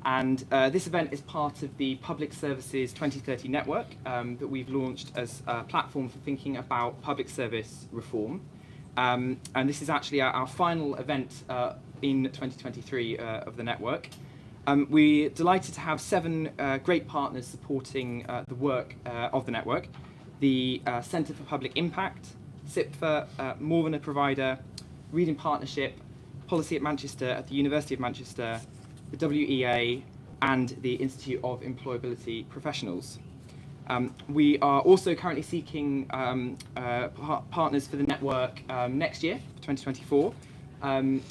And this event is part of the Public Services 2030 network that we've launched as a platform for thinking about public service reform. And this is actually our final event in 2023 of the network. We're delighted to have 7 great partners supporting the work of the network. The Centre for Public Impact, CIPFA, More Than a Provider, Reading Partnership, Policy at Manchester at the University of Manchester, the WEA, and the Institute of Employability Professionals. We are also currently seeking partners for the network next year, 2024.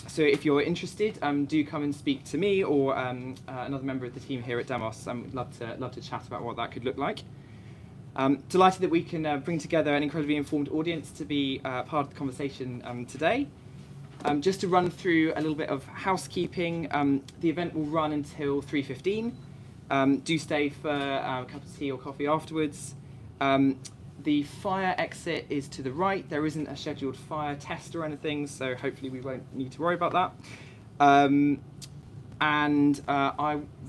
So if you're interested, do come and speak to me or another member of the team here at Demos. We'd love to chat about what that could look like. Delighted that we can bring together an incredibly informed audience to be part of the conversation today. Just to run through a little bit of housekeeping, the event will run until 3:15. Do stay for a cup of tea or coffee afterwards. The fire exit is to the right. There isn't a scheduled fire test or anything, so hopefully we won't need to worry about that.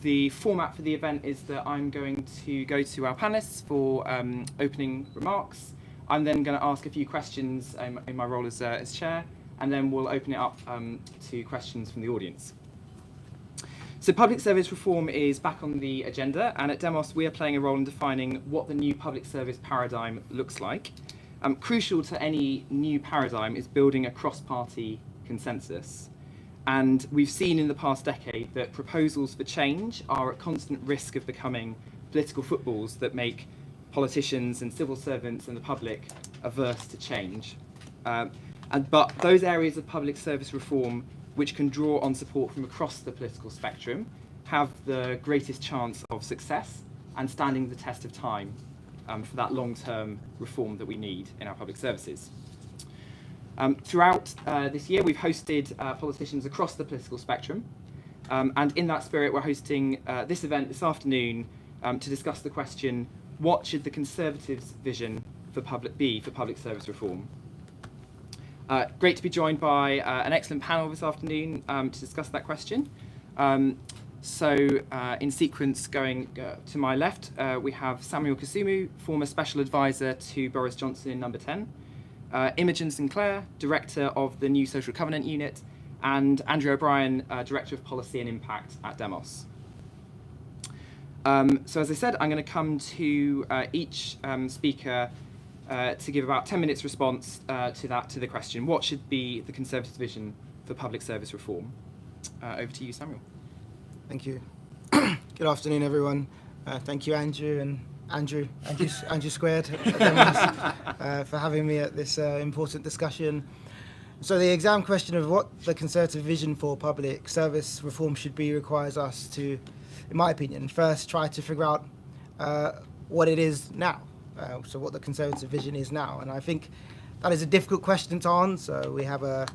The format for the event is that I'm going to go to our panelists for opening remarks. I'm then going to ask a few questions in my role as chair, and then we'll open it up to questions from the audience. So public service reform is back on the agenda, and at Demos we are playing a role in defining what the new public service paradigm looks like. Crucial to any new paradigm is building a cross-party consensus. And we've seen in the past decade that proposals for change are at constant risk of becoming political footballs that make politicians and civil servants and the public averse to change. But those areas of public service reform which can draw on support from across the political spectrum have the greatest chance of success and standing the test of time for that long-term reform that we need in our public services. Throughout this year, we've hosted politicians across the political spectrum, and in that spirit, we're hosting this event this afternoon to discuss the question, what should the Conservatives' vision for public service reform? Great to be joined by an excellent panel this afternoon to discuss that question. In sequence, going to my left, we have Samuel Kasumu, former Special Advisor to Boris Johnson in Number 10, Imogen Sinclair, Director of the New Social Covenant Unit, and Andrew O'Brien, Director of Policy and Impact at Demos. So as I said, I'm going to come to each speaker to give about 10 minutes response to the question, what should be the Conservative vision for public service reform? Over to you, Samuel. Thank you. Good afternoon, everyone. Thank you, Andrew Squared, for having me at this important discussion. So the exam question of what the Conservative vision for public service reform should be requires us to, in my opinion, first try to figure out what it is now. So what the Conservative vision is now. And I think that is a difficult question to answer. We have a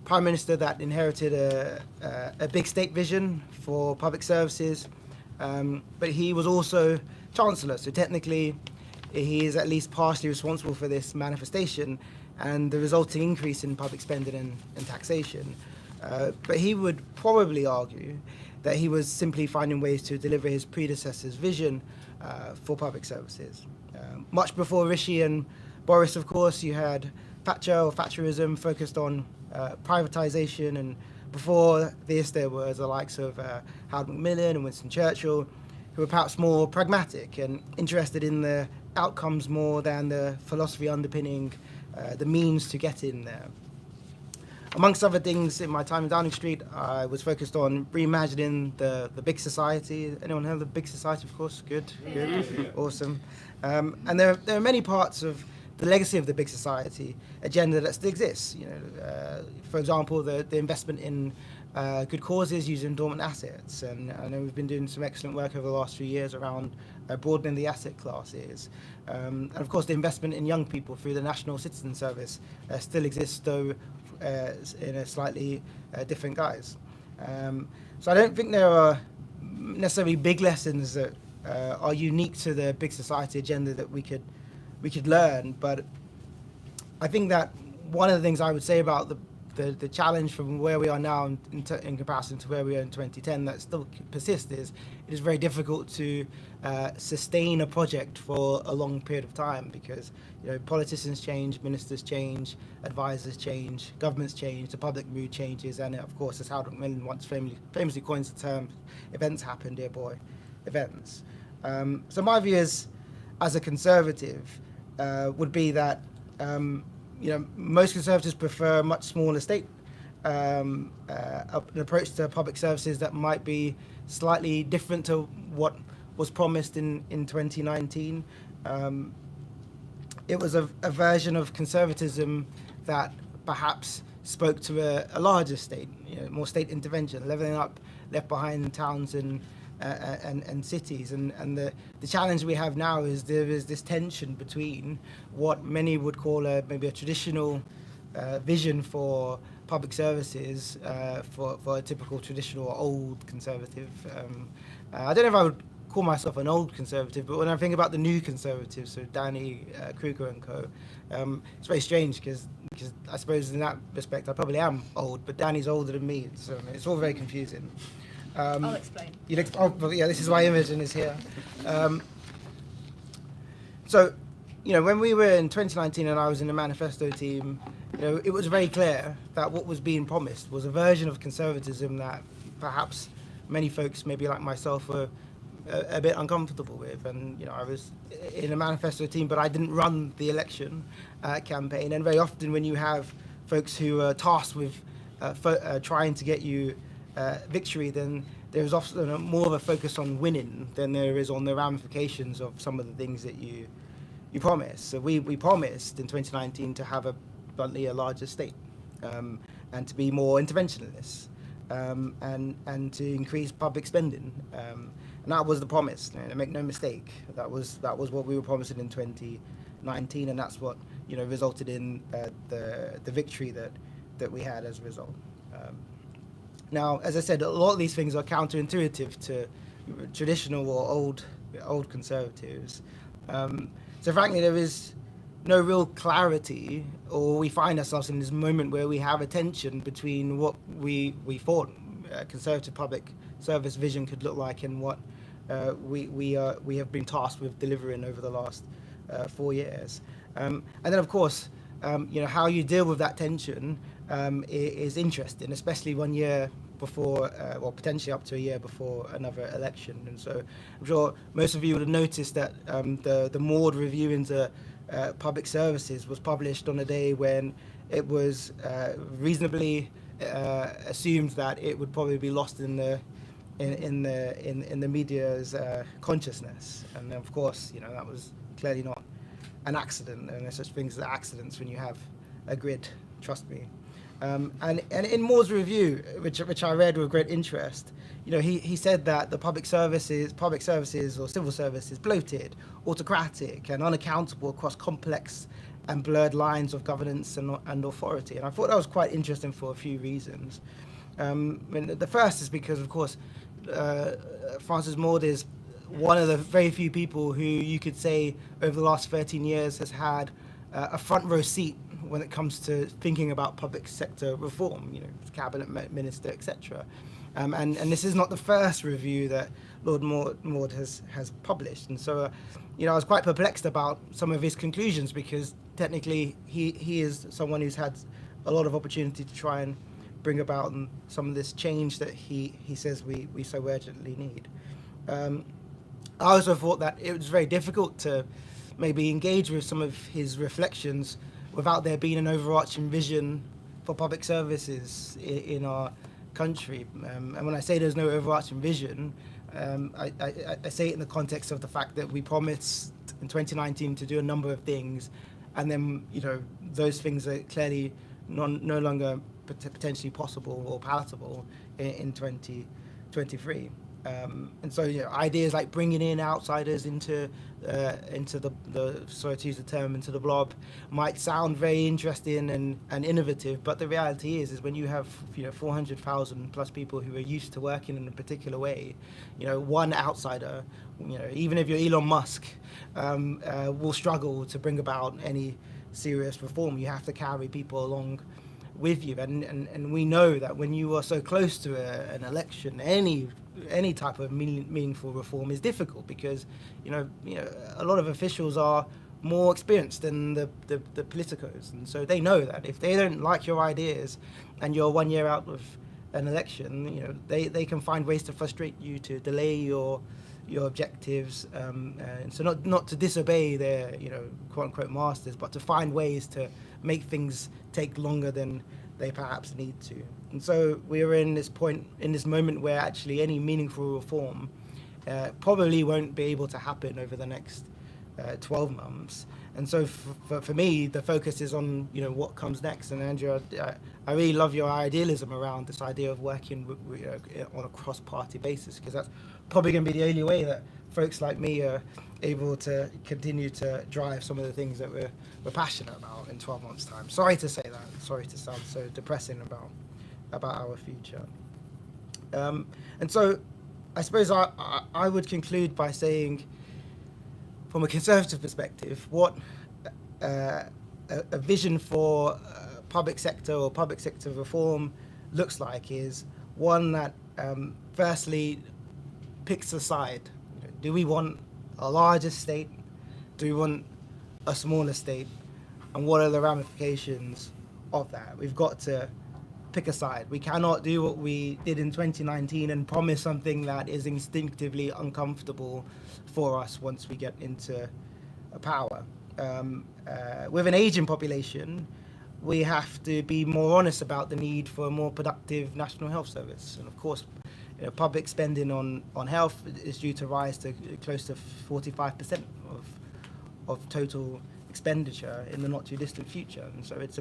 Prime Minister that inherited a big state vision for public services, but he was also Chancellor, so technically he is at least partially responsible for this manifestation and the resulting increase in public spending and taxation. But he would probably argue that he was simply finding ways to deliver his predecessor's vision for public services. Much before Rishi and Boris, of course, you had Thatcher or Thatcherism focused on privatisation, and before this there were the likes of Howard Macmillan and Winston Churchill, who were perhaps more pragmatic and interested in the outcomes more than the philosophy underpinning the means to get in there. Amongst other things, in my time in Downing Street, I was focused on reimagining the big society. Anyone heard of the big society? Of course, good, awesome. And there are many parts of the legacy of the big society agenda that still exists. For example, the investment in good causes using dormant assets, and I know we've been doing some excellent work over the last few years around broadening the asset classes. And of course, the investment in young people through the National Citizen Service still exists, though in a slightly different guise. So I don't think there are necessarily big lessons that are unique to the big society agenda that we could learn, but I think that one of the things I would say about the the challenge from where we are now in comparison to where we were in 2010 that still persists is it is very difficult to sustain a project for a long period of time because politicians change, ministers change, advisors change, governments change, the public mood changes, and of course, as Harold Macmillan once famously coins the term, events happen, dear boy, events. So my view is, as a conservative, would be that most conservatives prefer a much smaller state, an approach to public services that might be slightly different to what was promised in 2019. It was a version of conservatism that perhaps spoke to a larger state, more state intervention, levelling up left behind towns and cities, and the challenge we have now is there is this tension between what many would call maybe a traditional vision for public services for a typical traditional or old conservative. I don't know if I would call myself an old conservative, but when I think about the new conservatives, so Danny Kruger and co, it's very strange because I suppose in that respect I probably am old, but Danny's older than me, so it's all very confusing. I'll explain. This is why Imogen is here. So, when we were in 2019 and I was in the manifesto team, it was very clear that what was being promised was a version of conservatism that perhaps many folks, maybe like myself, were a bit uncomfortable with. And, I was in a manifesto team, but I didn't run the election campaign. And very often when you have folks who are tasked with trying to get you victory, then there's often more of a focus on winning than there is on the ramifications of some of the things that you promise. So we promised in 2019 to have bluntly a larger state, and to be more interventionist, and to increase public spending, and that was the promise. Make no mistake, that was what we were promising in 2019, and that's what resulted in the victory that we had as a result. Now, as I said, a lot of these things are counterintuitive to traditional or old conservatives. So frankly, there is no real clarity, or we find ourselves in this moment where we have a tension between what we thought a conservative public service vision could look like and what we have been tasked with delivering over the last 4 years. And then, of course, how you deal with that tension is interesting, especially 1 year before, or potentially up to a year before another election. And so I'm sure most of you would have noticed that the Maud review into public services was published on a day when it was reasonably assumed that it would probably be lost in the media's consciousness. And of course, that was clearly not an accident, and there's such things as accidents when you have a grid, trust me. And in Moore's review, which I read with great interest, he said that the public services or civil service is bloated, autocratic, and unaccountable across complex and blurred lines of governance and authority. And I thought that was quite interesting for a few reasons. The first is because, of course, Francis Maud is one of the very few people who you could say over the last 13 years has had a front row seat when it comes to thinking about public sector reform, cabinet minister, etc. And this is not the first review that Lord Maud has published. And so, I was quite perplexed about some of his conclusions, because technically he is someone who's had a lot of opportunity to try and bring about some of this change that he says we so urgently need. I also thought that it was very difficult to maybe engage with some of his reflections without there being an overarching vision for public services in our country. And when I say there's no overarching vision, I say it in the context of the fact that we promised in 2019 to do a number of things, and then those things are clearly no longer potentially possible or palatable in 2023. And so ideas like bringing in outsiders into the sorry to use the term, into the blob, might sound very interesting and innovative, but the reality is when you have 400,000 plus people who are used to working in a particular way, one outsider, even if you're Elon Musk, will struggle to bring about any serious reform. You have to carry people along with you, and we know that when you are so close to an election, any type of meaningful reform is difficult, because you know a lot of officials are more experienced than the politicos, and so they know that if they don't like your ideas and you're 1 year out of an election, you know they can find ways to frustrate you, to delay your objectives, and so not to disobey their quote unquote masters, but to find ways to make things take longer than they perhaps need to. And so we're in this moment where actually any meaningful reform probably won't be able to happen over the next 12 months. And so for me, the focus is on what comes next. And Andrew, I really love your idealism around this idea of working on a cross-party basis, because that's probably going to be the only way that folks like me are able to continue to drive some of the things that we're passionate about in 12 months' time. Sorry to say that. Sorry to sound so depressing about our future. And so I suppose I would conclude by saying, from a Conservative perspective, what a vision for public sector or public sector reform looks like is one that firstly picks a side. Do we want a larger state? Do we want a smaller state? And what are the ramifications of that? We've got to pick a side. We cannot do what we did in 2019 and promise something that is instinctively uncomfortable for us once we get into power. With an aging population, we have to be more honest about the need for a more productive National Health Service. And of course, public spending on health is due to rise to close to 45% of total expenditure in the not too distant future. And so it's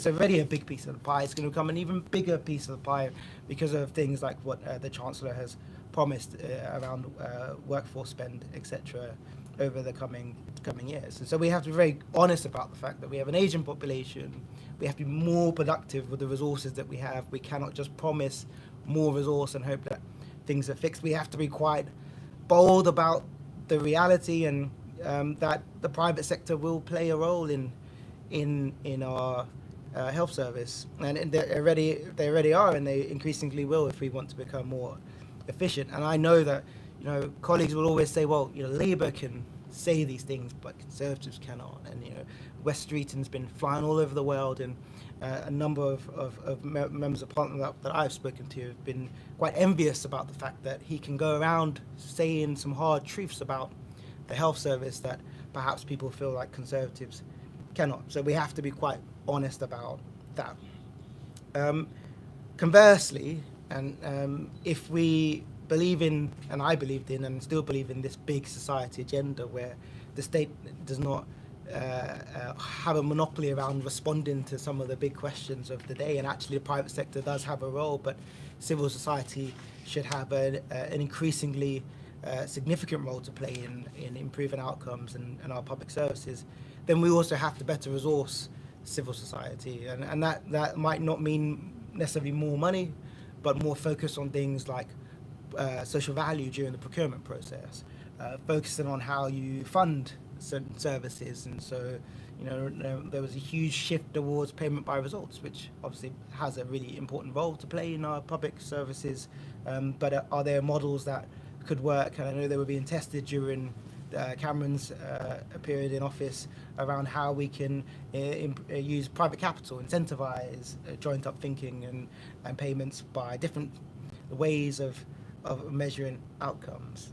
already a big piece of the pie. It's going to become an even bigger piece of the pie because of things like what the Chancellor has promised around workforce spend, etc., over the coming years. And so we have to be very honest about the fact that we have an aging population. We have to be more productive with the resources that we have. We cannot just promise more resource and hope that things are fixed. We have to be quite bold about the reality, and that the private sector will play a role in our health service, and they already are, and they increasingly will if we want to become more efficient. And I know that colleagues will always say, well, Labour can say these things, but Conservatives cannot. And Wes Streeton's been flying all over the world, and a number of members of Parliament that I've spoken to have been quite envious about the fact that he can go around saying some hard truths about the health service that perhaps people feel like Conservatives cannot. So we have to be quite honest about that. Conversely, and if we believe in, and I believed in and still believe in, this big society agenda where the state does not have a monopoly around responding to some of the big questions of the day, and actually the private sector does have a role, but civil society should have an increasingly significant role to play in improving outcomes and our public services, then we also have to better resource civil society, and that might not mean necessarily more money, but more focus on things like social value during the procurement process, focusing on how you fund certain services. And so there was a huge shift towards payment by results, which obviously has a really important role to play in our public services, but are there models that could work? And I know they were being tested during Cameron's period in office around how we can use private capital, incentivize joint up thinking and payments by different ways of measuring outcomes.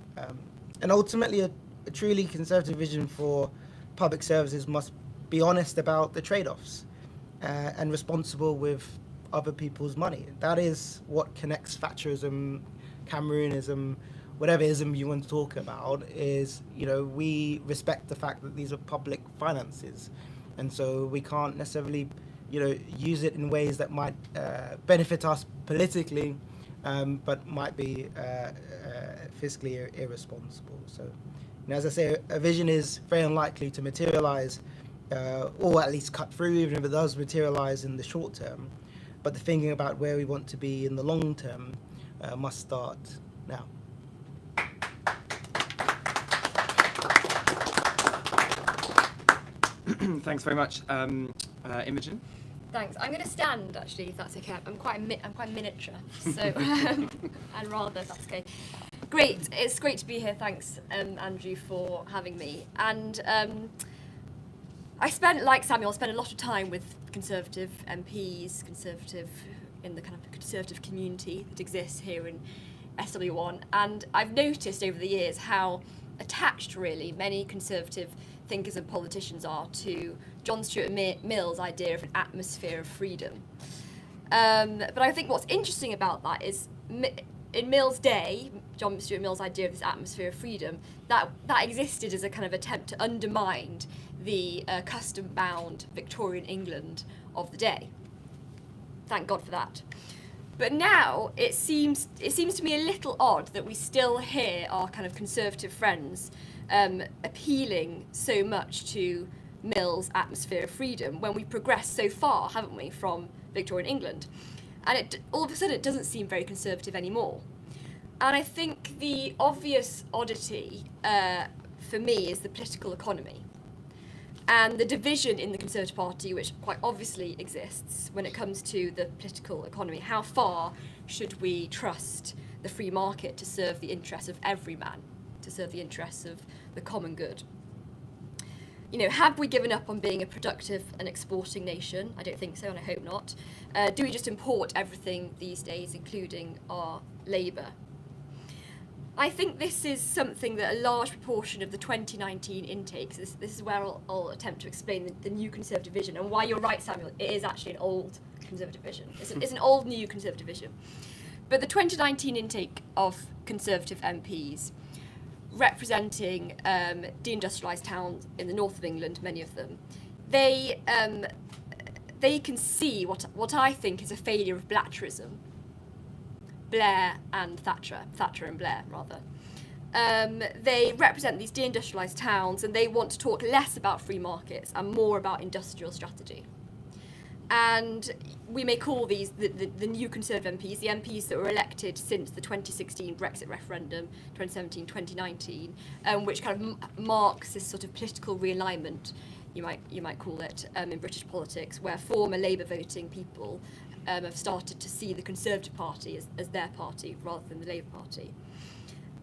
And ultimately, a truly Conservative vision for public services must be honest about the trade-offs and responsible with other people's money. That is what connects Thatcherism, Cameronism, whatever ism you want to talk about. Is we respect the fact that these are public finances, and so we can't necessarily use it in ways that might benefit us politically, but might be fiscally irresponsible. So, as I say, a vision is very unlikely to materialize, or at least cut through, even if it does materialize in the short term. But the thinking about where we want to be in the long term must start now. Thanks very much, Imogen. Thanks. I'm going to stand, actually, if that's okay. I'm quite miniature, so I'd rather, if that's okay. Great. It's great to be here. Thanks, Andrew, for having me. And like Samuel, I spent a lot of time with Conservative MPs, in the kind of Conservative community that exists here in SW1. And I've noticed over the years how attached, really, many Conservative thinkers and politicians are to John Stuart Mill's idea of an atmosphere of freedom. But I think what's interesting about that is, in Mill's day, John Stuart Mill's idea of this atmosphere of freedom, that existed as a kind of attempt to undermine the custom-bound Victorian England of the day. Thank God for that. But now it seems to me a little odd that we still hear our kind of Conservative friends appealing so much to Mill's atmosphere of freedom when we've progressed so far, haven't we, from Victorian England? And all of a sudden it doesn't seem very Conservative anymore. And I think the obvious oddity for me is the political economy and the division in the Conservative Party, which quite obviously exists when it comes to the political economy. How far should we trust the free market to serve the interests of every man, to serve the interests of the common good? You know, have we given up on being a productive and exporting nation? I don't think so, and I hope not. Do we just import everything these days, including our labour? I think this is something that a large proportion of the 2019 intakes, this is where I'll attempt to explain the new Conservative vision, and why you're right, Samuel, it is actually an old Conservative vision. It's an old, new Conservative vision. But the 2019 intake of Conservative MPs, representing deindustrialised towns in the north of England, many of them, they can see what I think is a failure of Thatcherism. Blair and Thatcher and Blair, rather. They represent these deindustrialised towns, and they want to talk less about free markets and more about industrial strategy. And we may call these the new Conservative MPs, the MPs that were elected since the 2016 Brexit referendum, 2017, 2019, which kind of marks this sort of political realignment, you might call it, in British politics, where former Labour voting people have started to see the Conservative Party as their party rather than the Labour Party.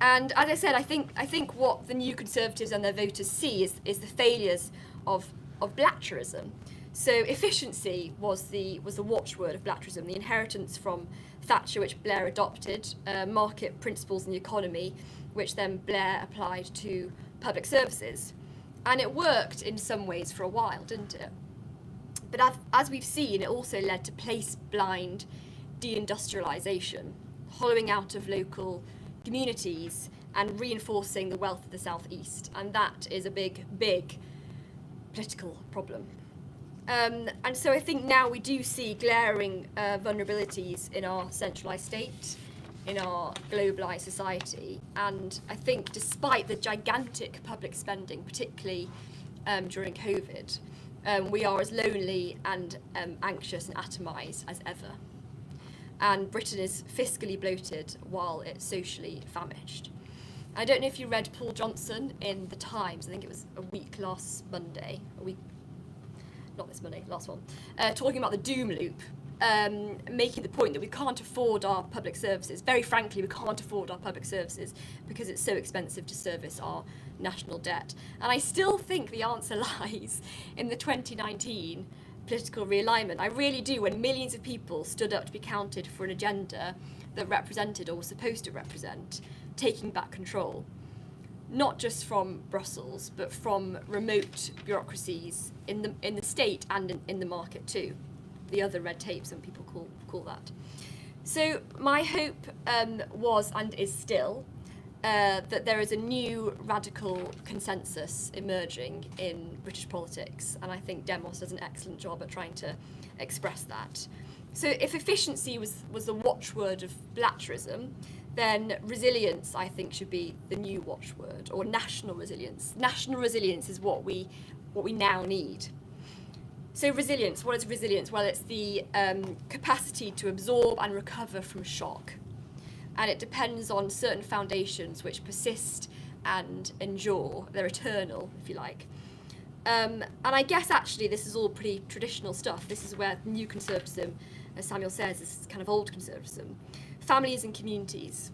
And as I said, I think what the new Conservatives and their voters see is the failures of Thatcherism. So efficiency was the watchword of Thatcherism, the inheritance from Thatcher, which Blair adopted, market principles in the economy, which then Blair applied to public services. And it worked in some ways for a while, didn't it? But as we've seen, it also led to place-blind deindustrialisation, hollowing out of local communities and reinforcing the wealth of the southeast. And that is a big, big political problem. And so I think now we do see glaring vulnerabilities in our centralised state, in our globalised society. And I think despite the gigantic public spending, particularly during COVID, we are as lonely and anxious and atomised as ever. And Britain is fiscally bloated while it's socially famished. I don't know if you read Paul Johnson in The Times, I think it was last Monday, not this Monday, last one, talking about the doom loop, making the point that we can't afford our public services. Very frankly, we can't afford our public services because it's so expensive to service our national debt. And I still think the answer lies in the 2019 political realignment. I really do, when millions of people stood up to be counted for an agenda that represented, or was supposed to represent, taking back control, not just from Brussels, but from remote bureaucracies in the state and in the market too. The other red tape, some people call that. So my hope was, and is still, that there is a new radical consensus emerging in British politics, and I think Demos does an excellent job at trying to express that. So if efficiency was the watchword of Thatcherism, then resilience, I think, should be the new watchword, or national resilience. National resilience is what we now need. So resilience, what is resilience? Well, it's the capacity to absorb and recover from shock. And it depends on certain foundations which persist and endure. They're eternal, if you like. And I guess actually this is all pretty traditional stuff. This is where new conservatism, as Samuel says, is kind of old conservatism. Families and communities,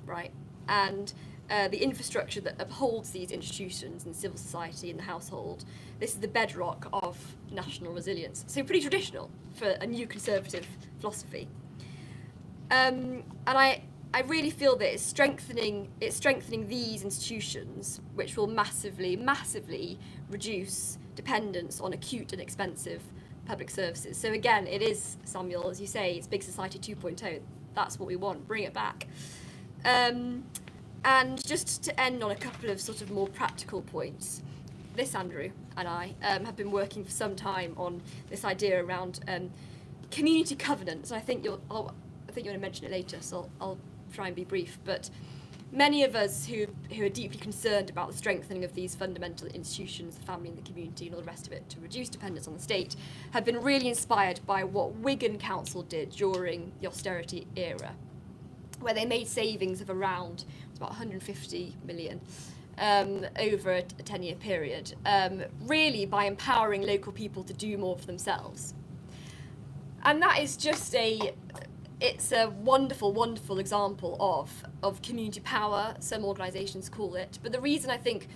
right? And the infrastructure that upholds these institutions in civil society and the household, this is the bedrock of national resilience. So pretty traditional for a new conservative philosophy. And I really feel that it's strengthening these institutions, which will massively reduce dependence on acute and expensive public services. So again, it is, Samuel, as you say, it's Big Society 2.0. That's what we want. Bring it back. And just to end on a couple of sort of more practical points, this Andrew and I have been working for some time on this idea around community covenants. And I think you're going to mention it later, so I'll try and be brief. But many of us who are deeply concerned about the strengthening of these fundamental institutions, the family and the community and all the rest of it, to reduce dependence on the state, have been really inspired by what Wigan Council did during the austerity era, where they made savings of around about 150 million over a 10-year period, really by empowering local people to do more for themselves. And that is just it's a wonderful, wonderful example of community power, some organisations call it. But the reason I think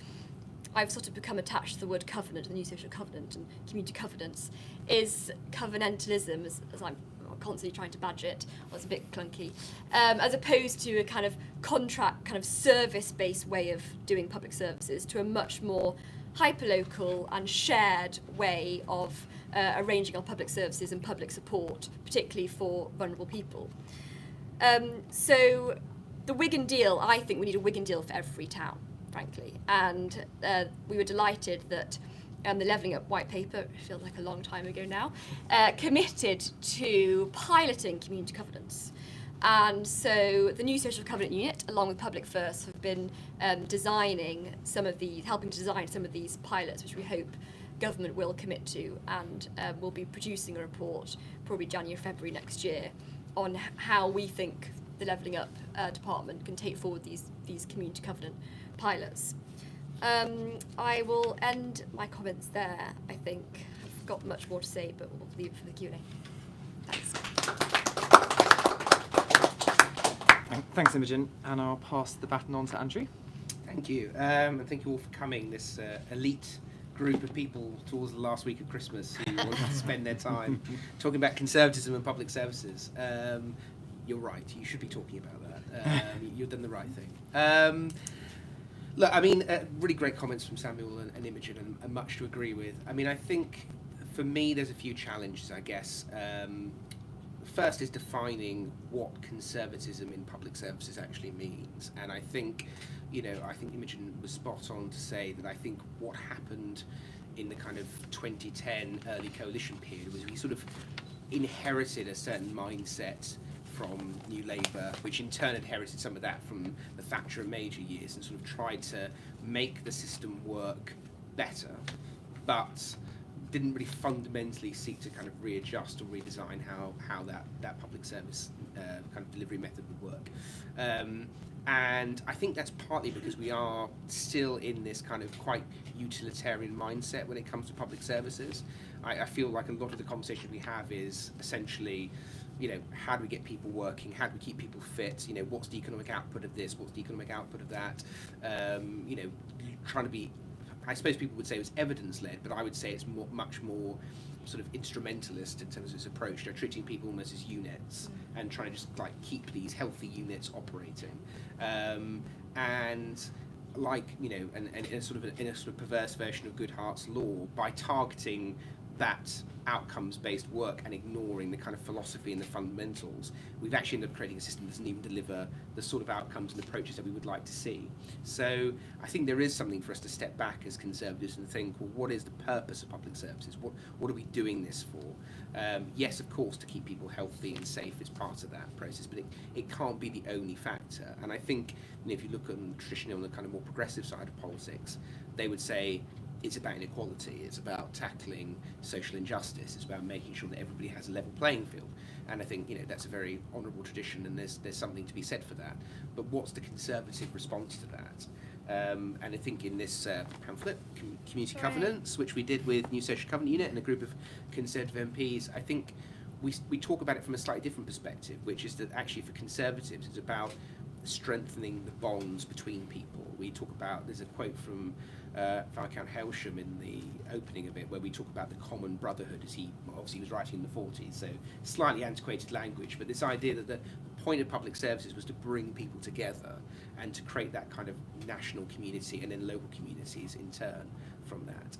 I've sort of become attached to the word covenant, the new social covenant and community covenants, is covenantalism, as I'm constantly trying to badge it. Well, it's a bit clunky, as opposed to a kind of contract, kind of service-based way of doing public services, to a much more hyperlocal and shared way of arranging our public services and public support, particularly for vulnerable people. So the Wigan deal, I think we need a Wigan deal for every town, frankly. And we were delighted that the Levelling Up white paper, it feels like a long time ago now, committed to piloting community covenants. And so the new Social Covenant Unit, along with Public First, have been helping to design some of these pilots, which we hope government will commit to, and we'll be producing a report probably January, February next year on how we think the Levelling Up department can take forward these community covenant pilots. I will end my comments there, I think. I've got much more to say, but we'll leave it for the Q&A. Thanks. Thanks, Imogen, and I'll pass the baton on to Andrew. Thank you, and thank you all for coming, this elite group of people towards the last week of Christmas who want to spend their time talking about conservatism and public services. You're right, you should be talking about that. You've done the right thing. Look, I mean, really great comments from Samuel and Imogen, and much to agree with. I mean, I think for me there's a few challenges, I guess. First is defining what conservatism in public services actually means. And I think, I think Imogen was spot on to say that I think what happened in the kind of 2010 early coalition period was we sort of inherited a certain mindset from New Labour, which in turn inherited some of that from the Thatcher and Major years, and sort of tried to make the system work better, but didn't really fundamentally seek to kind of readjust or redesign how that public service kind of delivery method would work. And I think that's partly because we are still in this kind of quite utilitarian mindset when it comes to public services. I feel like a lot of the conversation we have is essentially, how do we get people working? How do we keep people fit? What's the economic output of this? What's the economic output of that? Trying to be, I suppose people would say it was evidence-led, but I would say it's much more sort of instrumentalist in terms of its approach. They're treating people almost as units and trying to just keep these healthy units operating. And in a sort of perverse version of Goodhart's law, by targeting that outcomes-based work and ignoring the kind of philosophy and the fundamentals, we've actually ended up creating a system that doesn't even deliver the sort of outcomes and approaches that we would like to see. So I think there is something for us to step back as conservatives and think, well, what is the purpose of public services? What are we doing this for? Yes, of course, to keep people healthy and safe is part of that process, but it can't be the only factor. And I think if you look at traditionally on the kind of more progressive side of politics, they would say, it's about inequality, it's about tackling social injustice, it's about making sure that everybody has a level playing field. And I think that's a very honourable tradition, and there's something to be said for that. But what's the conservative response to that? And I think in this pamphlet, Community Covenants, which we did with New Social Covenant Unit and a group of Conservative MPs, I think we talk about it from a slightly different perspective, which is that actually for Conservatives it's about strengthening the bonds between people. We talk about, there's a quote from Viscount Hailsham in the opening of it, where we talk about the common brotherhood, as he obviously was writing in the 40s, so slightly antiquated language, but this idea that the point of public services was to bring people together and to create that kind of national community and then local communities in turn from that.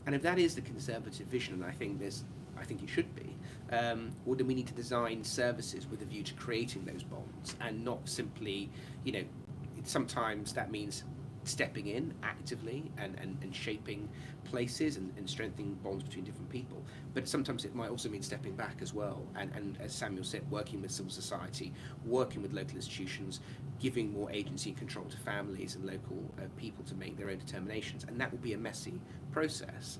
And if that is the Conservative vision, and I think it should be, well, then we need to design services with a view to creating those bonds and not simply, sometimes that means stepping in actively and shaping places and strengthening bonds between different people. But sometimes it might also mean stepping back as well. And as Samuel said, working with civil society, working with local institutions, giving more agency and control to families and local people to make their own determinations. And that will be a messy process.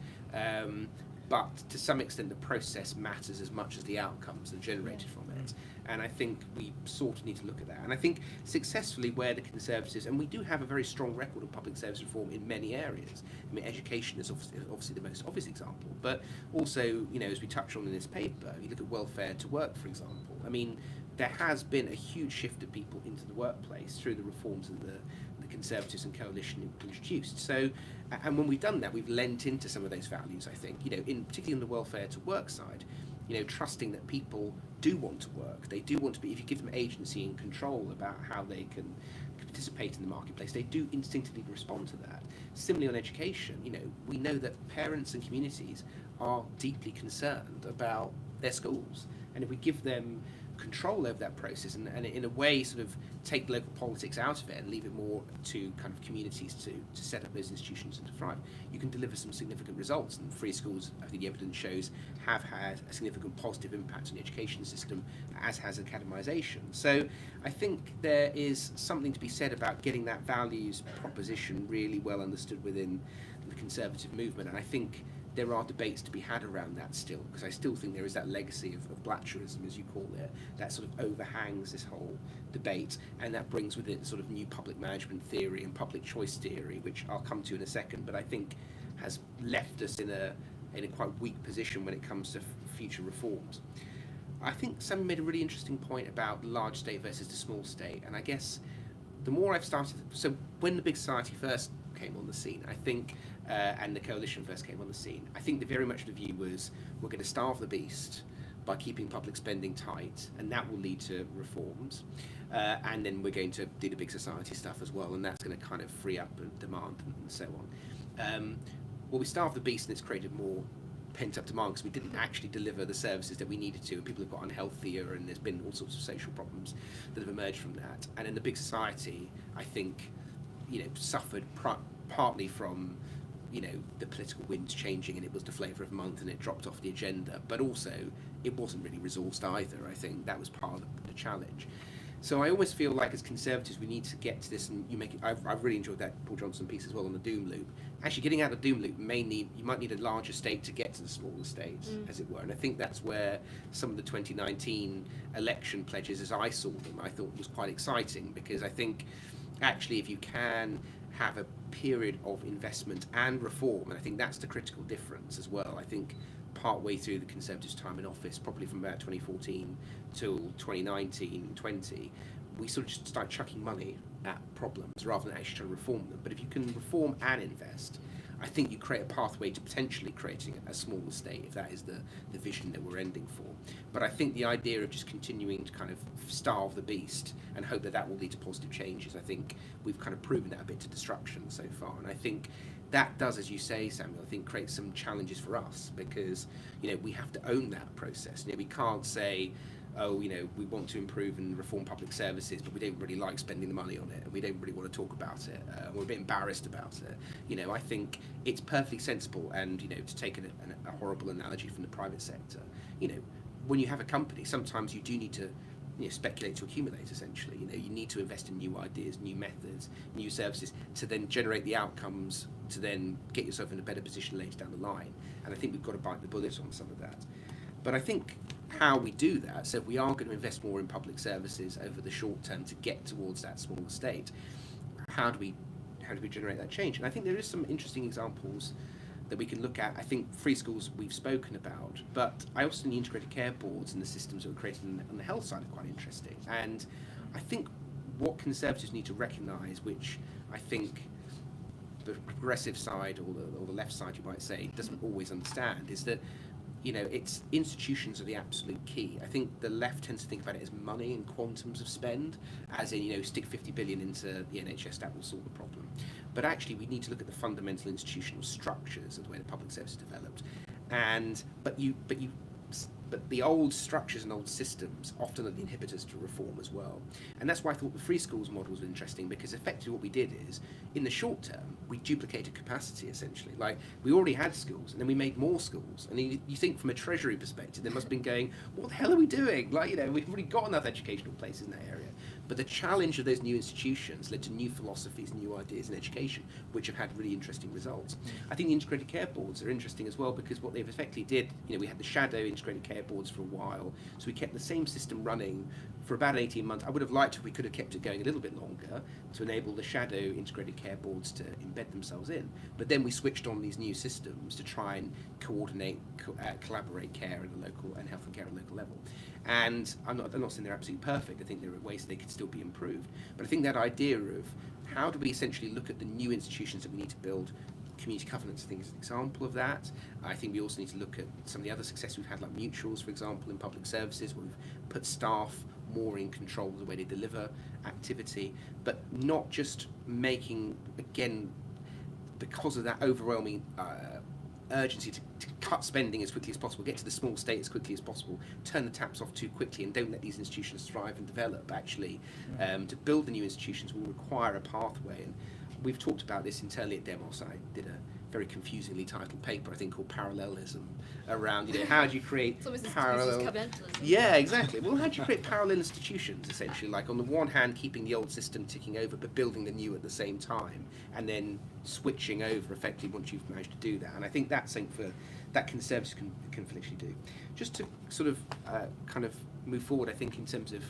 But to some extent, the process matters as much as the outcomes that are generated from it. And I think we sort of need to look at that. And I think successfully where the Conservatives, and we do have a very strong record of public service reform in many areas. I mean, education is obviously the most obvious example, but also, as we touch on in this paper, you look at welfare to work, for example. I mean, there has been a huge shift of people into the workplace through the reforms that the Conservatives and Coalition introduced. So, and when we've done that, we've lent into some of those values, I think, particularly on the welfare to work side, trusting that people do want to work. They do want to be, if you give them agency and control about how they can participate in the marketplace, they do instinctively respond to that. Similarly on education, we know that parents and communities are deeply concerned about their schools. And if we give them control over that process and in a way sort of take local politics out of it and leave it more to kind of communities to set up those institutions and to thrive, you can deliver some significant results. And free schools, I think the evidence shows, have had a significant positive impact on the education system, as has academisation. So I think there is something to be said about getting that values proposition really well understood within the Conservative movement. And I think there are debates to be had around that still, because I still think there is that legacy of Blatcherism, as you call it, that sort of overhangs this whole debate, and that brings with it sort of new public management theory and public choice theory, which I'll come to in a second, but I think has left us in a quite weak position when it comes to future reforms. I think Sam made a really interesting point about large state versus the small state, and I guess the more I've started, so when the big society first came on the scene, I think, and the Coalition first came on the scene, I think very much the view was we're going to starve the beast by keeping public spending tight, and that will lead to reforms, and then we're going to do the big society stuff as well, and that's going to kind of free up demand and so on. Well, we starved the beast, and it's created more pent-up demand because we didn't actually deliver the services that we needed to, and people have got unhealthier, and there's been all sorts of social problems that have emerged from that. And in the big society, I think, suffered partly from the political winds changing, and it was the flavour of the month and it dropped off the agenda, but also it wasn't really resourced either. I think that was part of the challenge. So I always feel like as Conservatives we need to get to this, and I've really enjoyed that Paul Johnson piece as well on the doom loop. Actually getting out of the doom loop you might need a larger state to get to the smaller states, as it were, and I think that's where some of the 2019 election pledges, as I saw them, I thought was quite exciting, because I think actually if you can have a period of investment and reform, and I think that's the critical difference as well. I think part-way through the Conservatives' time in office, probably from about 2014 till 2019-20, we sort of just start chucking money at problems rather than actually trying to reform them. But if you can reform and invest, I think you create a pathway to potentially creating a smaller state, if that is the vision that we're ending for. But I think the idea of just continuing to kind of starve the beast and hope that that will lead to positive changes, I think we've kind of proven that a bit to destruction so far. And I think that does, as you say, Samuel, I think create some challenges for us, because we have to own that process. We can't say, we want to improve and reform public services, but we don't really like spending the money on it, and we don't really want to talk about it. We're a bit embarrassed about it. I think it's perfectly sensible, and to take a horrible analogy from the private sector, when you have a company, sometimes you do need to speculate to accumulate, essentially. You need to invest in new ideas, new methods, new services to then generate the outcomes to then get yourself in a better position later down the line. And I think we've got to bite the bullet on some of that. But I think how we do that, so if we are going to invest more in public services over the short term to get towards that smaller state, how do we how do we generate that change? And I think there is some interesting examples that we can look at. I think free schools we've spoken about, but I also think the integrated care boards and the systems that were created on the health side are quite interesting. And I think what Conservatives need to recognise, which I think the progressive side or the left side, you might say, doesn't always understand, is that it's institutions are the absolute key. I think the left tends to think about it as money and quantums of spend, as in stick 50 billion into the NHS, that will solve the problem. But actually, we need to look at the fundamental institutional structures of the way the public service is developed. But the old structures and old systems often are the inhibitors to reform as well. And that's why I thought the free schools model was interesting, because effectively what we did is, in the short term, we duplicated capacity essentially. Like, we already had schools, and then we made more schools. And you think from a treasury perspective, they must have been going, what the hell are we doing? Like, we've already got enough educational places in that area. But the challenge of those new institutions led to new philosophies, new ideas in education, which have had really interesting results. I think the integrated care boards are interesting as well, because what they've effectively did, we had the shadow integrated care boards for a while, so we kept the same system running for about 18 months. I would have liked if we could have kept it going a little bit longer to enable the shadow integrated care boards to embed themselves in. But then we switched on these new systems to try and coordinate, collaborate care at a local and health and care at a local level. And I'm not saying they're absolutely perfect. I think there are ways they could still be improved. But I think that idea of how do we essentially look at the new institutions that we need to build, community covenants, I think, is an example of that. I think we also need to look at some of the other success we've had, like mutuals, for example, in public services, where we've put staff more in control of the way they deliver activity, but not just making, again, because of that overwhelming urgency to cut spending as quickly as possible, get to the small state as quickly as possible, turn the taps off too quickly, and don't let these institutions thrive and develop. Actually, to build the new institutions will require a pathway. And we've talked about this internally at Demos. I did a very confusingly titled paper, I think, called Parallelism, around how do you create parallel. Yeah, exactly. Well, how do you create parallel institutions, essentially? Like, on the one hand, keeping the old system ticking over, but building the new at the same time, and then switching over effectively once you've managed to do that. And I think that's something that Conservatives can actually do. Just to sort of kind of move forward, I think, in terms of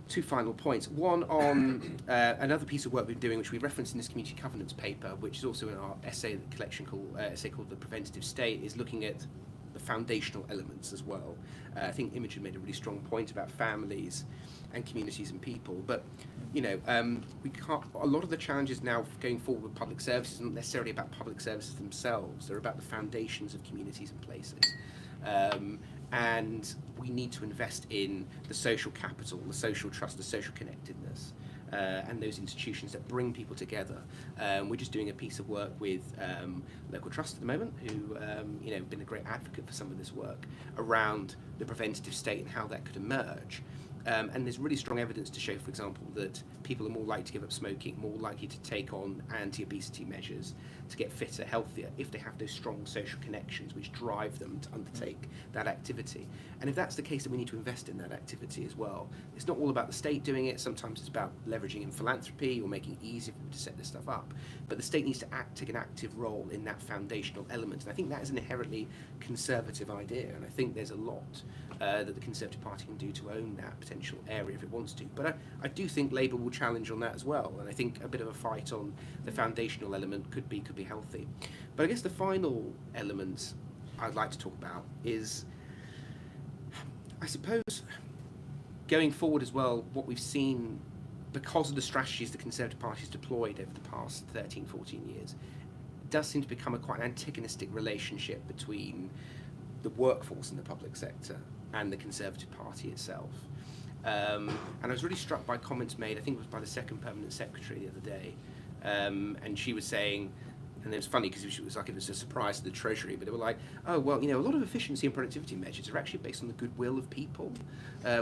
two final points. One on another piece of work we've been doing, which we referenced in this community governance paper, which is also in our essay collection called The Preventative State, is looking at the foundational elements as well. I think Imogen made a really strong point about families and communities and people, but we can't. A lot of the challenges now going forward with public services aren't necessarily about public services themselves. They're about the foundations of communities and places. And we need to invest in the social capital, the social trust, the social connectedness, and those institutions that bring people together. We're just doing a piece of work with Local Trust at the moment, who been a great advocate for some of this work around the preventative state and how that could emerge. And there's really strong evidence to show, for example, that people are more likely to give up smoking, more likely to take on anti-obesity measures, to get fitter, healthier, if they have those strong social connections which drive them to undertake that activity. And if that's the case, then we need to invest in that activity as well. It's not all about the state doing it. Sometimes it's about leveraging in philanthropy or making it easier for people to set this stuff up. But the state needs to take an active role in that foundational element. And I think that is an inherently conservative idea. And I think there's a lot that the Conservative Party can do to own that potential area if it wants to. But I do think Labour will challenge on that as well. And I think a bit of a fight on the foundational element could be healthy. But I guess the final element I'd like to talk about is, I suppose, going forward as well, what we've seen because of the strategies the Conservative Party has deployed over the past 13, 14 years, does seem to become a quite antagonistic relationship between the workforce in the public sector and the Conservative Party itself. And I was really struck by comments made, I think it was by the second permanent secretary the other day, and she was saying, and it was funny because it was like it was a surprise to the Treasury, but they were like, oh, well, a lot of efficiency and productivity measures are actually based on the goodwill of people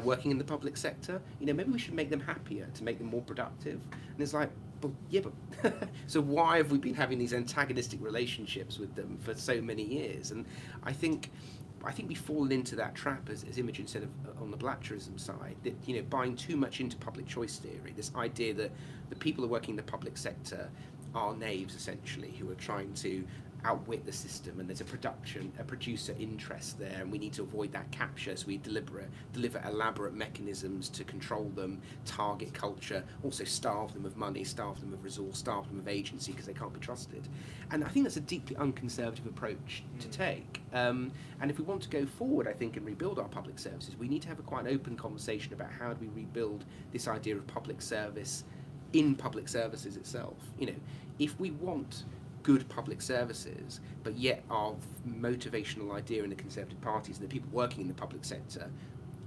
working in the public sector. Maybe we should make them happier to make them more productive. And it's like, well, yeah, but so why have we been having these antagonistic relationships with them for so many years? And I think we've fallen into that trap, as Imogen said, on the Blatcherism side, that buying too much into public choice theory, this idea that the people who are working in the public sector are knaves, essentially, who are trying to outwit the system, and there's a producer interest there, and we need to avoid that capture, so we deliver elaborate mechanisms to control them, target culture, also starve them of money, starve them of resource, starve them of agency because they can't be trusted. And I think that's a deeply unconservative approach to take. And if we want to go forward, I think, and rebuild our public services, we need to have a quite open conversation about how do we rebuild this idea of public service in public services itself. You know, if we want good public services, but yet our motivational idea in the Conservative Party is that people working in the public sector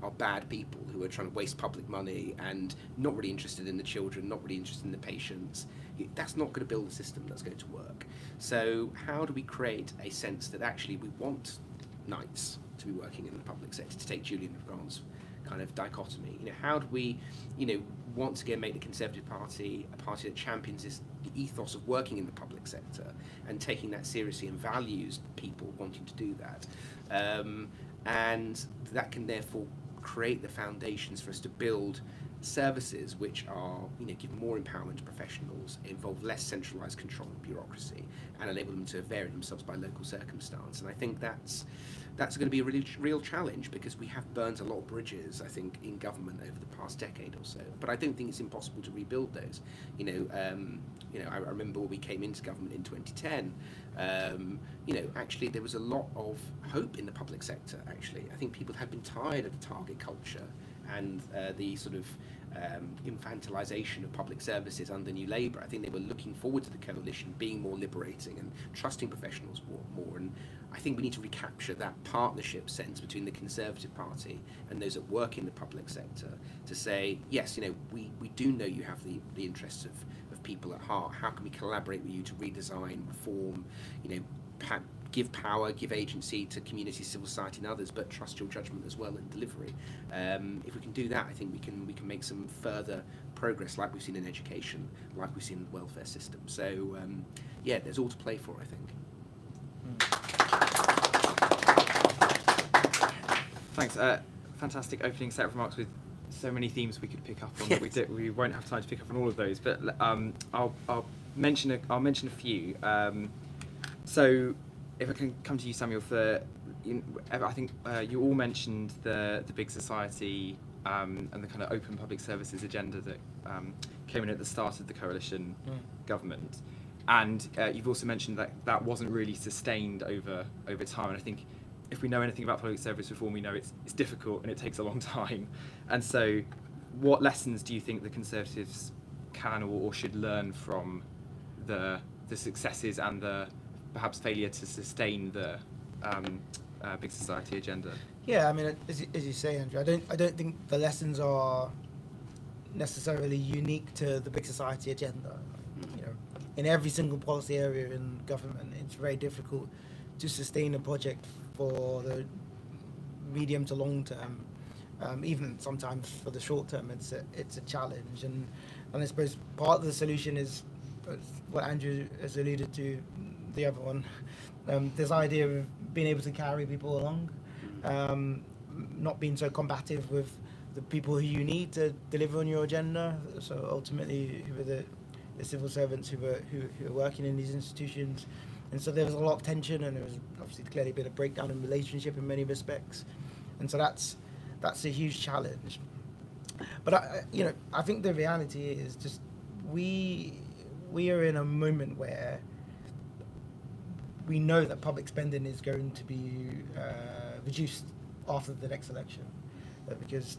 are bad people who are trying to waste public money and not really interested in the children, not really interested in the patients, that's not going to build a system that's going to work. So how do we create a sense that actually we want knights to be working in the public sector, to take Julian Grant's kind of dichotomy? You know, how do we, you know, once again make the Conservative Party a party that champions this ethos of working in the public sector and taking that seriously and values people wanting to do that, and that can therefore create the foundations for us to build services which are, you know, give more empowerment to professionals, involve less centralised control and bureaucracy, and enable them to vary themselves by local circumstance. And I think that's going to be a really real challenge, because we have burnt a lot of bridges, I think, in government over the past decade or so. But I don't think it's impossible to rebuild those. I remember when we came into government in 2010. Actually there was a lot of hope in the public sector. Actually, I think people had been tired of the target culture and the sort of infantilisation of public services under New Labour. I think they were looking forward to the coalition being more liberating and trusting professionals more. And I think we need to recapture that partnership sense between the Conservative Party and those that work in the public sector to say, yes, you know, we do know you have the interests of people at heart. How can we collaborate with you to redesign, reform, you know, give power, give agency to community, civil society and others, but trust your judgment as well in delivery. If we can do that, I think we can make some further progress, like we've seen in education, like we've seen in the welfare system. So there's all to play for, I think. Thanks. Fantastic opening set of remarks with so many themes we could pick up on. Yes. We won't have time to pick up on all of those, but I'll mention a few. So, if I can come to you, Samuel, I think you all mentioned the big society and the kind of open public services agenda that came in at the start of the coalition government, and you've also mentioned that wasn't really sustained over time. And I think if we know anything about public service reform, we know it's difficult and it takes a long time. And so, what lessons do you think the Conservatives can or should learn from the successes and the perhaps failure to sustain the big society agenda? Yeah, I mean, as you say, Andrew, I don't think the lessons are necessarily unique to the big society agenda. You know, in every single policy area in government, it's very difficult to sustain a project for the medium to long term. Even sometimes for the short term, it's a challenge. And I suppose part of the solution is what Andrew has alluded to, the other one, this idea of being able to carry people along, not being so combative with the people who you need to deliver on your agenda. So ultimately, who are the civil servants who are working in these institutions. And so there was a lot of tension, and there was obviously clearly been a breakdown in relationship in many respects. And so that's a huge challenge. But I think the reality is just we are in a moment where we know that public spending is going to be reduced after the next election, because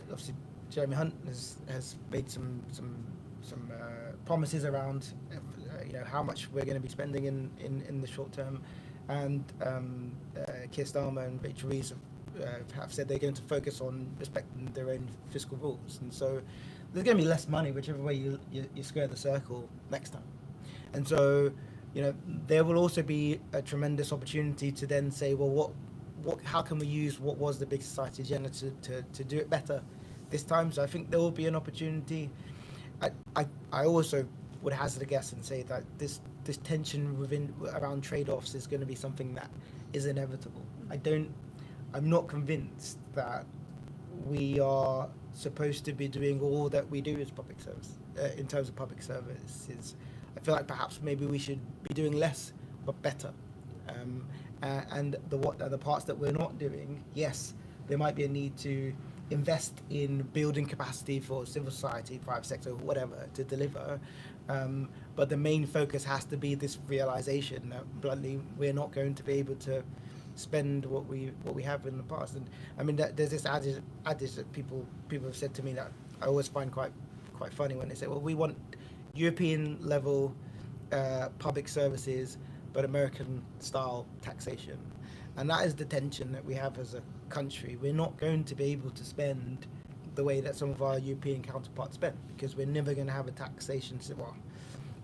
obviously Jeremy Hunt has made some promises around how much we're going to be spending in the short term, and Keir Starmer and Rachel Reeves have said they're going to focus on respecting their own fiscal rules, and so there's going to be less money whichever way you square the circle next time. And so there will also be a tremendous opportunity to then say, well, how can we use what was the big society agenda to do it better this time? So I think there will be an opportunity. I also would hazard a guess and say that this tension around trade-offs is going to be something that is inevitable. I'm not convinced that we are supposed to be doing all that we do as public service in terms of public services. I feel like perhaps maybe we should be doing less but better. And the parts that we're not doing, yes, there might be a need to invest in building capacity for civil society, private sector, whatever, to deliver. But the main focus has to be this realization that, bluntly, we're not going to be able to spend what we have in the past. And I mean, there's this adage that people have said to me that I always find quite funny, when they say, well, we want European level public services, but American style taxation. And that is the tension that we have as a country. We're not going to be able to spend the way that some of our European counterparts spend, because we're never going to have a taxation. Well,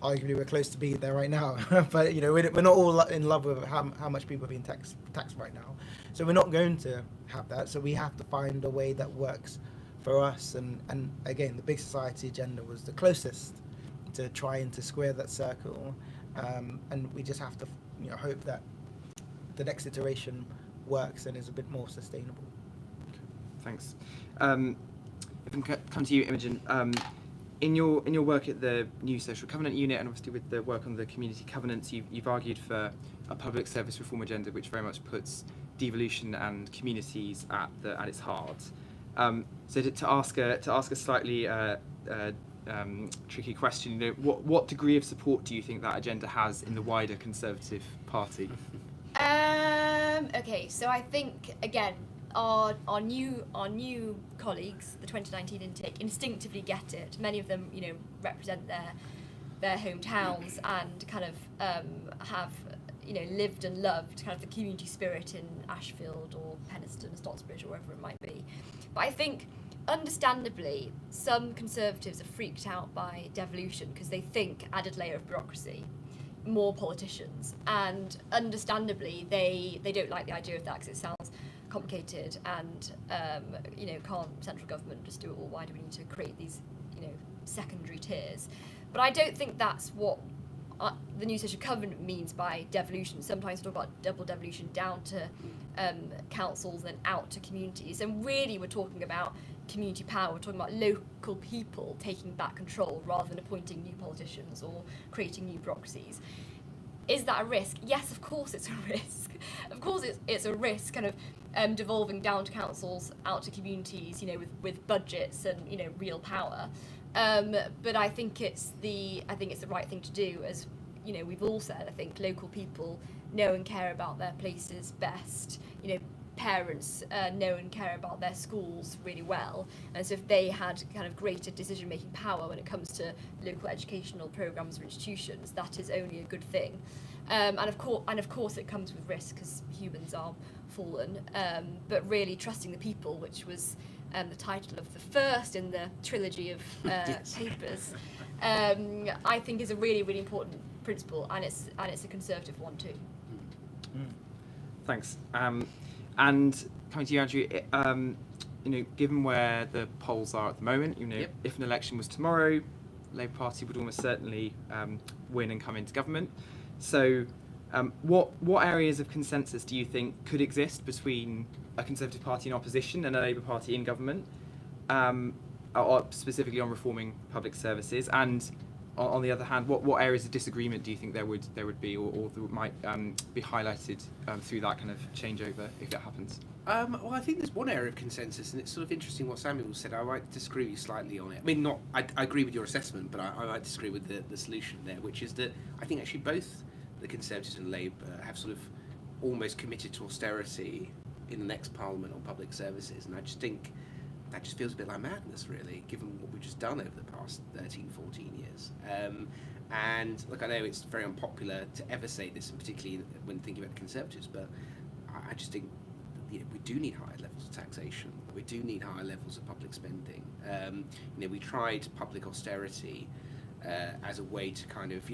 arguably we're close to being there right now, but we're not all in love with how much people are being taxed right now. So we're not going to have that. So we have to find a way that works for us. And again, the big society agenda was the closest to trying to square that circle. And we just have to hope that the next iteration works and is a bit more sustainable. Okay, thanks. If I can come to you, Imogen, in your work at the New Social Covenant Unit, and obviously with the work on the community covenants, you've argued for a public service reform agenda which very much puts devolution and communities at its heart. So to ask a slightly tricky question, what degree of support do you think that agenda has in the wider Conservative Party? Okay, so I think, again, our new colleagues, the 2019 intake, instinctively get it. Many of them, represent their hometowns and kind of have lived and loved kind of the community spirit in Ashfield or Penistone, Stocksbridge, or wherever it might be. But I think, understandably, some Conservatives are freaked out by devolution because they think added layer of bureaucracy, more politicians, and understandably they don't like the idea of that because it sounds complicated and can't central government just do it all? Why do we need to create these secondary tiers? But I don't think that's what the New Social Covenant means by devolution. Sometimes we talk about double devolution down to councils and out to communities, and really we're talking about community power. We're talking about local people taking back control rather than appointing new politicians or creating new bureaucracies. Is that a risk? Yes, of course it's a risk. Of course it's a risk, kind of devolving down to councils, out to communities, with budgets and real power. But I think it's the right thing to do, as we've all said. I think local people know and care about their places best. Parents know and care about their schools really well, and so if they had kind of greater decision-making power when it comes to local educational programs or institutions, that is only a good thing. And of course it comes with risk because humans are fallen. But really trusting the people, which was the title of the first in the trilogy of papers, I think is a really, really important principle, and it's a Conservative one too. Thanks. And coming to you, Andrew, given where the polls are at the moment, Yep. if an election was tomorrow, Labour Party would almost certainly win and come into government. So, what areas of consensus do you think could exist between a Conservative Party in opposition and a Labour Party in government, or specifically on reforming public services? And on the other hand, what areas of disagreement do you think there would be, or that might be highlighted through that kind of changeover if it happens? Well, I think there's one area of consensus, and it's sort of interesting what Samuel said. I might disagree with you slightly on it. I mean, I agree with your assessment, but I might disagree with the solution there, which is that I think actually both the Conservatives and Labour have sort of almost committed to austerity in the next Parliament on public services, and I just think that just feels a bit like madness, really, given what we've just done over the past 13, 14 years. And look, I know it's very unpopular to ever say this, and particularly when thinking about the Conservatives, but I just think we do need higher levels of taxation. We do need higher levels of public spending. We tried public austerity as a way to kind of,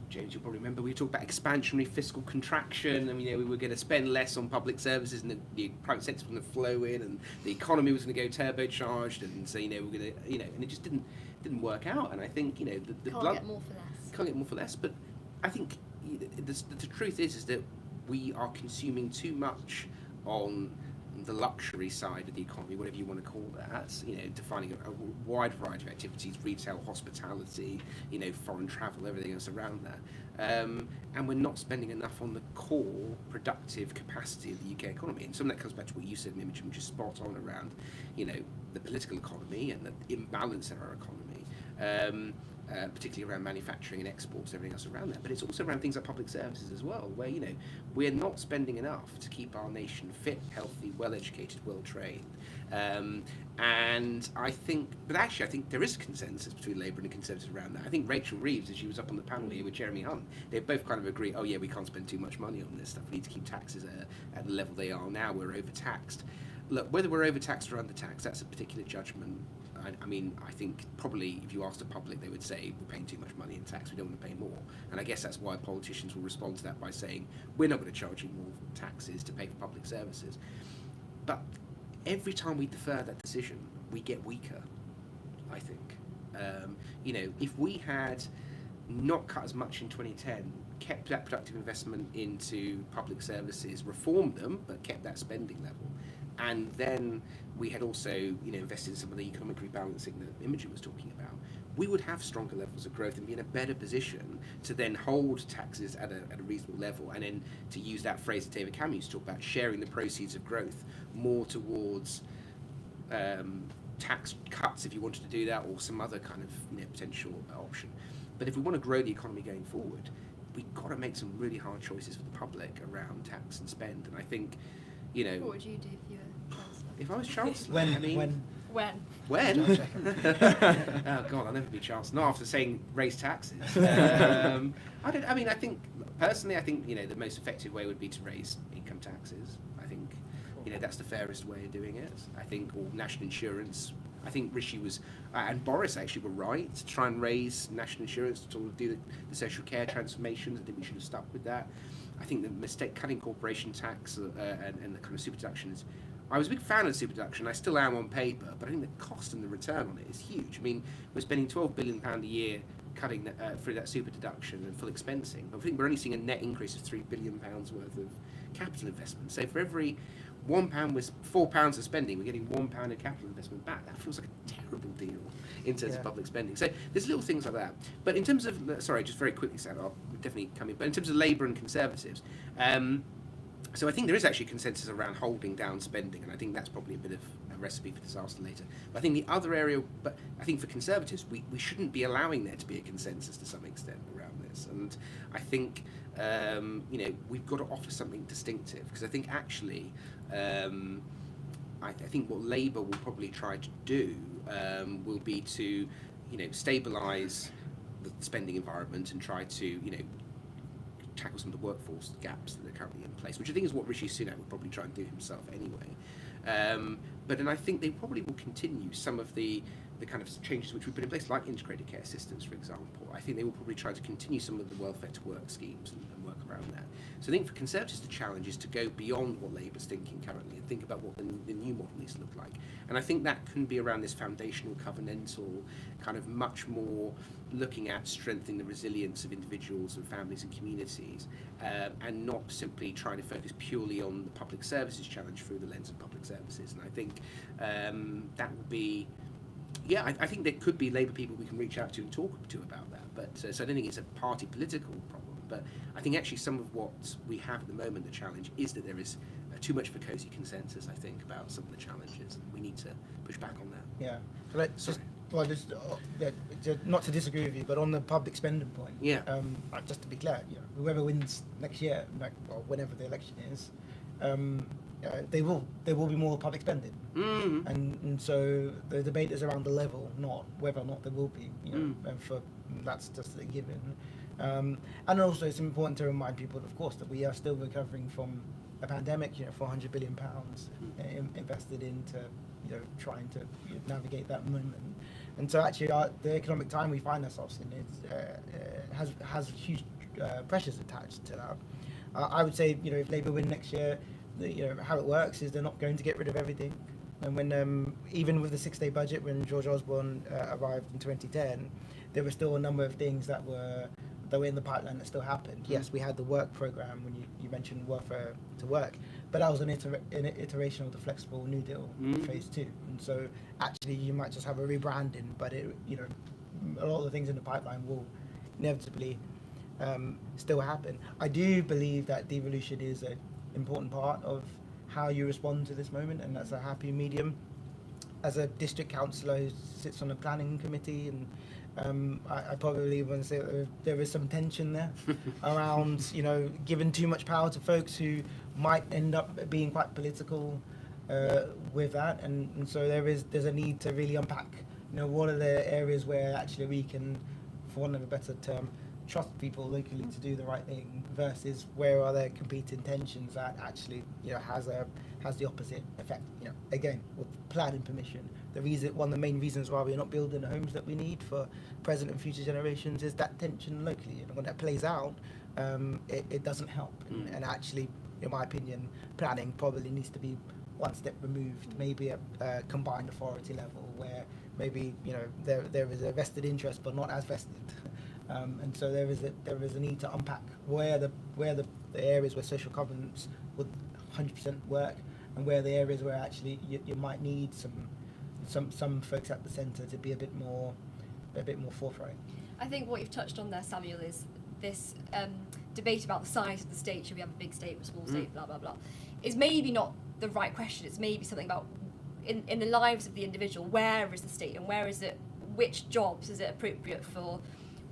James, you'll probably remember we talked about expansionary fiscal contraction. We were going to spend less on public services, and the private sector was going to flow in, and the economy was going to go turbocharged, and so we're going to, and it just didn't work out. And I think the Can't get more for less. Can't get more for less. But I think the truth is that we are consuming too much on the luxury side of the economy, whatever you want to call that, defining a wide variety of activities, retail, hospitality, foreign travel, everything else around that. And we're not spending enough on the core productive capacity of the UK economy. And some of that comes back to what you said, Imogen, which is spot on around, the political economy and the imbalance in our economy. Particularly around manufacturing and exports, everything else around that. But it's also around things like public services as well, where we're not spending enough to keep our nation fit, healthy, well-educated, well-trained. And I think there is a consensus between Labour and the Conservatives around that. I think Rachel Reeves, as she was up on the panel here with Jeremy Hunt, they both kind of agree, oh yeah, we can't spend too much money on this stuff. We need to keep taxes at the level they are now. We're overtaxed. Look, whether we're overtaxed or undertaxed, that's a particular judgment. I think probably if you asked the public, they would say we're paying too much money in tax, we don't want to pay more. And I guess that's why politicians will respond to that by saying we're not going to charge you more taxes to pay for public services. But every time we defer that decision, we get weaker, I think. If we had not cut as much in 2010, kept that productive investment into public services, reformed them, but kept that spending level, and then we had also, invested in some of the economic rebalancing that Imogen was talking about, we would have stronger levels of growth and be in a better position to then hold taxes at a reasonable level, and then, to use that phrase that David Cameron used to talk about, sharing the proceeds of growth more towards tax cuts if you wanted to do that, or some other kind of potential option. But if we want to grow the economy going forward, we've got to make some really hard choices for the public around tax and spend. And I think, What would you do if you were Chancellor? if I was Chancellor, When? Oh God, I'll never be Chancellor. Not after saying raise taxes. I think personally, the most effective way would be to raise income taxes. I think, that's the fairest way of doing it. I think, or national insurance. I think Rishi and Boris actually were right to try and raise national insurance to do the social care transformations. I think we should have stuck with that. I think the mistake cutting corporation tax and the kind of super deductions. I was a big fan of super deduction. I still am on paper, but I think the cost and the return on it is huge. We're spending £12 billion a year cutting through that super deduction and full expensing. But I think we're only seeing a net increase of £3 billion worth of capital investment. So for every £1 was £4 of spending, we're getting £1 of capital investment back. That feels like a terrible deal in terms of public spending. So there's little things like that. But in terms of, sorry, just very quickly, Sam, I'll definitely come in. But in terms of Labour and Conservatives, so I think there is actually consensus around holding down spending, and I think that's probably a bit of a recipe for disaster later. But I think the other area, I think for Conservatives, we shouldn't be allowing there to be a consensus to some extent around this. And I think, we've got to offer something distinctive, because I think actually, I think what Labour will probably try to do will be to, stabilise the spending environment and try to, tackle some of the workforce gaps that are currently in place, which I think is what Rishi Sunak would probably try and do himself anyway. But then I think they probably will continue some of the kind of changes which we put in place, like integrated care systems, for example. I think they will probably try to continue some of the welfare to work schemes and work around that. So I think for Conservatives, the challenge is to go beyond what Labour's thinking currently and think about what the new model needs to look like. And I think that can be around this foundational, covenantal, kind of much more looking at strengthening the resilience of individuals and families and communities, and not simply trying to focus purely on the public services challenge through the lens of public services. And I think that will be, I think there could be Labour people we can reach out to and talk to about that. But so I don't think it's a party political problem. But I think actually some of what we have at the moment, the challenge, is that there is too much of a cosy consensus, I think, about some of the challenges, and we need to push back on that. Yeah. So not to disagree with you, but on the public spending point, just to be clear, whoever wins next year, or whenever the election is, there will be more public spending, and so the debate is around the level, not whether or not there will be. And that's just a given. And also, it's important to remind people, of course, that we are still recovering from a pandemic. £400 billion invested into trying to navigate that moment. And so actually the economic time we find ourselves in has huge pressures attached to that. I would say, if Labour win next year, how it works is they're not going to get rid of everything. And when even with the 6-day budget, when George Osborne arrived in 2010, there were still a number of things that were in the pipeline that still happened. Yes, we had the work programme when you mentioned welfare to work, but that was an iteration of the flexible New Deal phase 2, and so actually you might just have a rebranding, but it, you know, a lot of the things in the pipeline will inevitably still happen. I do believe that devolution is an important part of how you respond to this moment, and that's a happy medium. As a district councillor who sits on a planning committee, and I probably want to say that there is some tension there around, you know, giving too much power to folks who might end up being quite political with that, and so there's a need to really unpack, you know, what are the areas where actually we can, for want of a better term, trust people locally to do the right thing, versus where are there competing tensions that actually, you know, has the opposite effect. You know, again, with planning permission, one of the main reasons why we're not building the homes that we need for present and future generations is that tension locally, and when that plays out, it doesn't help. And actually, in my opinion, planning probably needs to be one step removed, maybe at a combined authority level, where maybe, you know, there is a vested interest but not as vested. And so there is a need to unpack where the areas where social governance would 100% work, and where the areas where actually you might need some folks at the centre to be a bit more forthright. I think what you've touched on there, Samuel, is this debate about the size of the state. Should we have a big state or a small state? Blah blah blah. Is maybe not the right question. It's maybe something about in the lives of the individual. Where is the state, and where is it? Which jobs is it appropriate for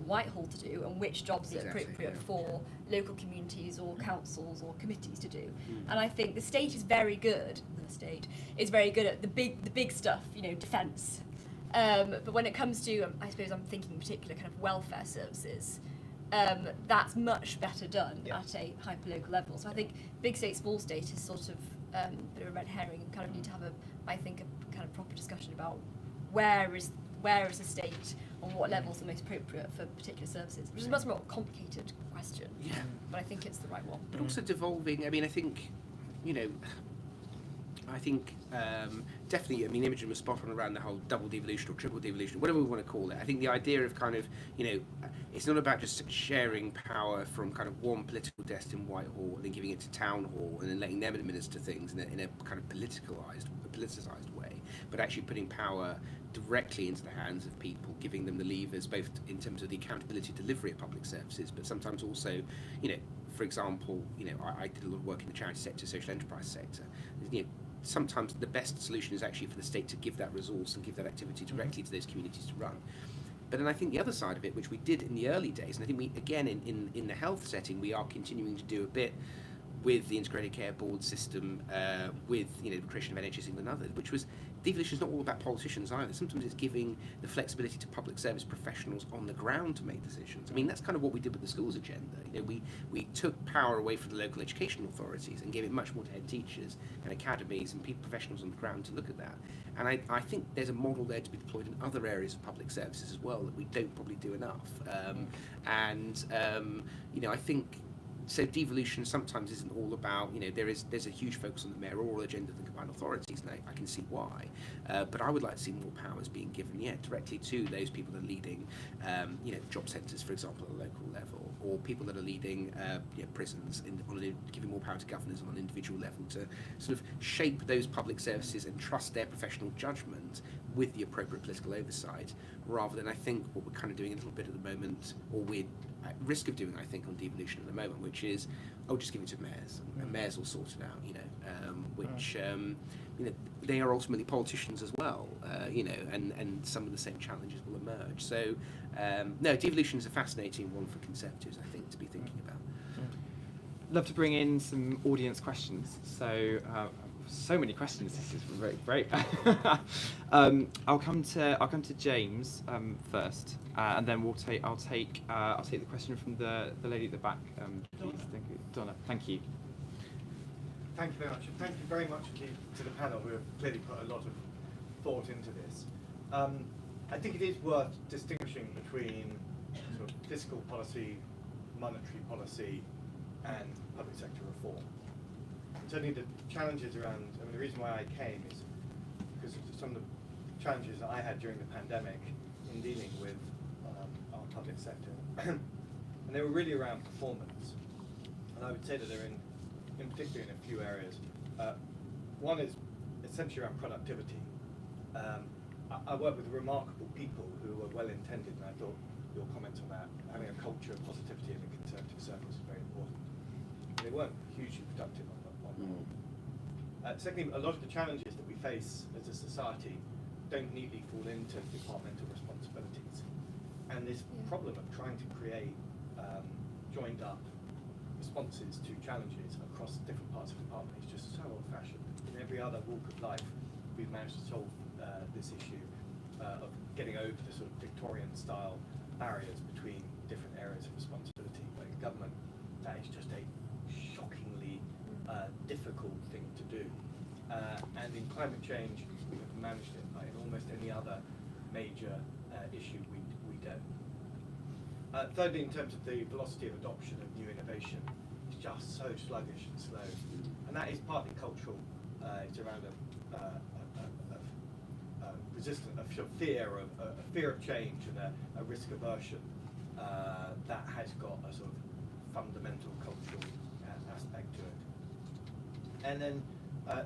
Whitehall to do, and which jobs are appropriate for local communities or councils or committees to do? And I think the state is very good. The state is very good at the big stuff, you know, defence. But when it comes to, I suppose I'm thinking in particular kind of welfare services, that's much better done at a hyper-local level. So I think big state, small state is sort of a bit of a red herring, and kind of need to have a kind of proper discussion about where is the state, on what levels are most appropriate for particular services, which is a much more complicated question. Yeah. But I think it's the right one. But also devolving. I mean, I think, you know, definitely, I mean, Imogen was spot on around the whole double devolution or triple devolution, whatever we want to call it. I think the idea of kind of, you know, it's not about just sharing power from kind of one political desk in Whitehall and then giving it to Town Hall and then letting them administer things in a kind of politicised way, but actually putting power directly into the hands of people, giving them the levers, both in terms of the accountability delivery of public services, but sometimes also, you know, for example, you know, I did a lot of work in the charity sector, social enterprise sector. You know, sometimes the best solution is actually for the state to give that resource and give that activity directly to those communities to run. But then I think the other side of it, which we did in the early days, and I think we, again, in the health setting, we are continuing to do a bit with the integrated care board system, with, you know, the creation of NHS England and others, which was, devolution is not all about politicians either. Sometimes it's giving the flexibility to public service professionals on the ground to make decisions. I mean, that's kind of what we did with the schools agenda. You know, we took power away from the local education authorities and gave it much more to head teachers and academies and people, professionals on the ground to look at that. And I think there's a model there to be deployed in other areas of public services as well that we don't probably do enough. You know, I think, so devolution sometimes isn't all about, you know, there's a huge focus on the mayoral agenda of the combined authorities, and I can see why. But I would like to see more powers being given, directly to those people that are leading, you know, job centres, for example, at a local level, or people that are leading, you know, prisons, giving more power to governors on an individual level to sort of shape those public services and trust their professional judgment with the appropriate political oversight, rather than, I think, what we're kind of doing a little bit at the moment, or we're at risk of doing, I think, on devolution at the moment, which is, just give it to mayors, and mayors will sort it out, you know, which, you know, they are ultimately politicians as well, you know, and some of the same challenges will emerge. So, no, devolution is a fascinating one for Conservatives, I think, to be thinking about. Love to bring in some audience questions. So many questions. This is great. I'll come to James first, and then I'll take the question from the lady at the back. Please, thank you, Donna. Thank you. Thank you very much. And thank you very much to the panel who have clearly put a lot of thought into this. I think it is worth distinguishing between sort of fiscal policy, monetary policy, and public sector reform. Certainly the challenges around, I mean, the reason why I came is because of some of the challenges that I had during the pandemic in dealing with our public sector. And they were really around performance. And I would say that they're in in particular in a few areas. One is essentially around productivity. I work with remarkable people who are well intended, and I thought your comments on that, having a culture of positivity in the Conservative circles is very important. They weren't hugely productive on that one. Secondly, a lot of the challenges that we face as a society don't neatly fall into departmental responsibilities. And this problem of trying to create joined up responses to challenges across different parts of the department is just so old-fashioned. In every other walk of life, we've managed to solve this issue of getting over the sort of Victorian-style barriers between different areas of responsibility. But in government, that is just a shockingly difficult thing to do. And in climate change, we have managed it. Like in almost any other major issue, we don't. Thirdly, in terms of the velocity of adoption of new innovation, it's just so sluggish and slow. And that is partly cultural. It's around a resistance, a fear of change and a risk aversion that has got a sort of fundamental cultural aspect to it. And then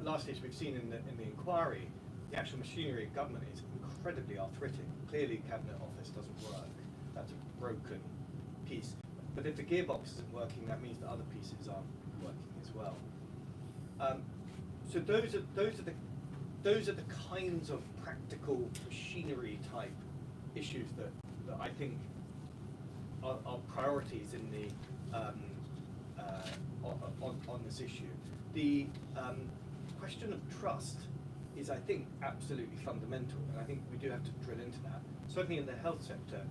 lastly, as we've seen in the inquiry, the actual machinery of government is incredibly arthritic. Clearly, Cabinet Office doesn't work. That's a broken piece. But if the gearbox isn't working, that means that other pieces aren't working as well. So those are the kinds of practical machinery type issues that I think are priorities in the on this issue. The question of trust is, I think, absolutely fundamental, and I think we do have to drill into that. Certainly in the health sector,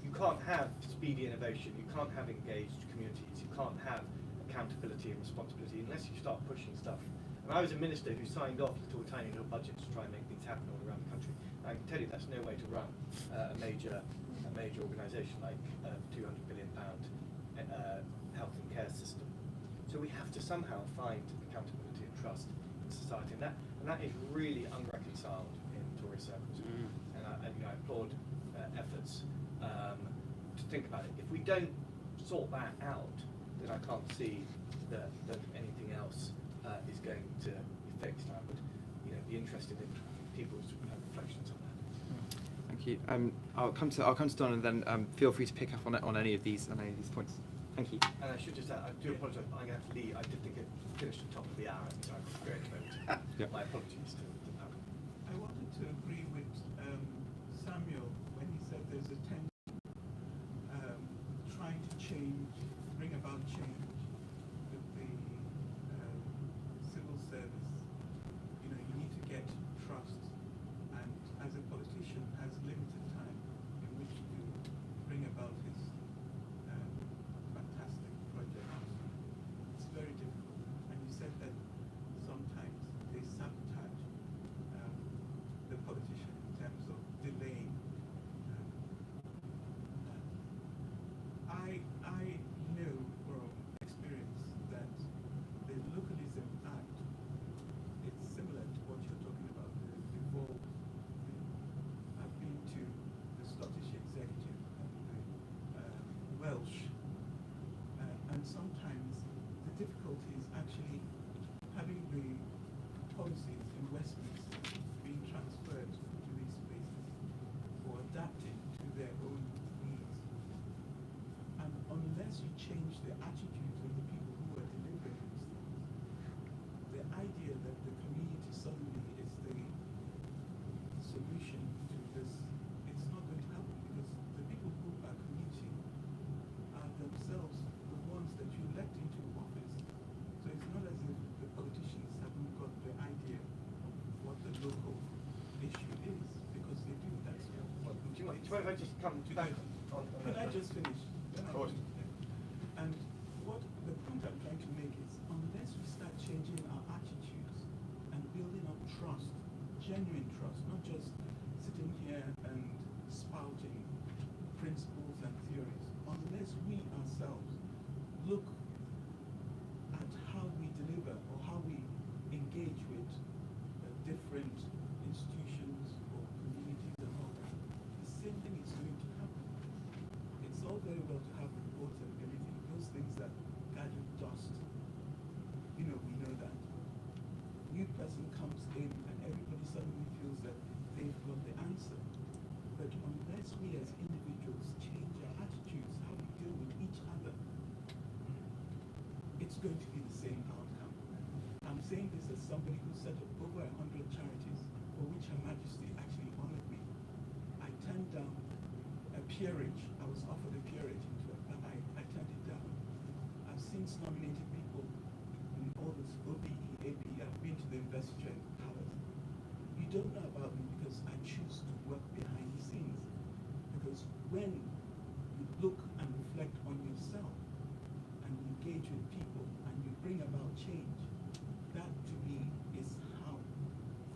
you can't have speedy innovation, you can't have engaged communities, you can't have accountability and responsibility unless you start pushing stuff. And I was a minister who signed off tiny little budgets to try and make things happen all around the country. And I can tell you that's no way to run a major organisation like a £200 billion health and care system. So we have to somehow find accountability and trust in society, and that is really unreconciled in Tory circles. And I applaud efforts to think about it. If we don't sort that out, then I can't see that anything else is going to be fixed. I would, be interested in people's reflections on that. Thank you. I'll come to Don, and then feel free to pick up on any of these points. Thank you. And I should just add, I do apologise, I'm going to have to leave. I did think it finished at the top of the hour, so I'm very close. Yep. My apologies to that. I wanted to agree with Samuel when he said there's a tension trying to bring about change with the civil service. You need to get trust, and as a politician has limited time in which to bring about his fantastic projects. It's very difficult, and you said that sometimes they sabotage the politician in terms of delaying. I know from experience that the Localism Act is similar to what you're talking about. Before I've been to the Scottish Executive and the Welsh, and sometimes the difficulty is actually having the policies in Westminster being transferred to these places or adapted to their own needs. And unless you change the attitudes of the people who are delivering these things, the idea that the community suddenly is the solution to this, it's not going to happen, because the people who are commuting are themselves the ones that you elect into office. So it's not as if the politicians haven't got the idea of what the local issue is, because they do. That's what. Do you mind if I just come back on Can I just finish? Of course. And what the point I'm trying to make is, unless we start changing our attitudes and building up trust, genuine trust, not just sitting here and spouting principles and theories, unless we ourselves look at how we deliver or how we engage with different institutions or communities and all that, the same thing is going to happen. It's all very well to have reports and everything, those things that gather dust. it's going to be the same outcome. I'm saying this as somebody who set up over 100 charities for which Her Majesty actually honored me. I turned down a peerage. I was offered a peerage into it, but I turned it down. I've since nominated people in all this OBE, AP. I've been to the investiture in Palace. You don't know about me because I choose to work behind the scenes. Because when you look and reflect on yourself and you engage with people and you bring about change, that to me is how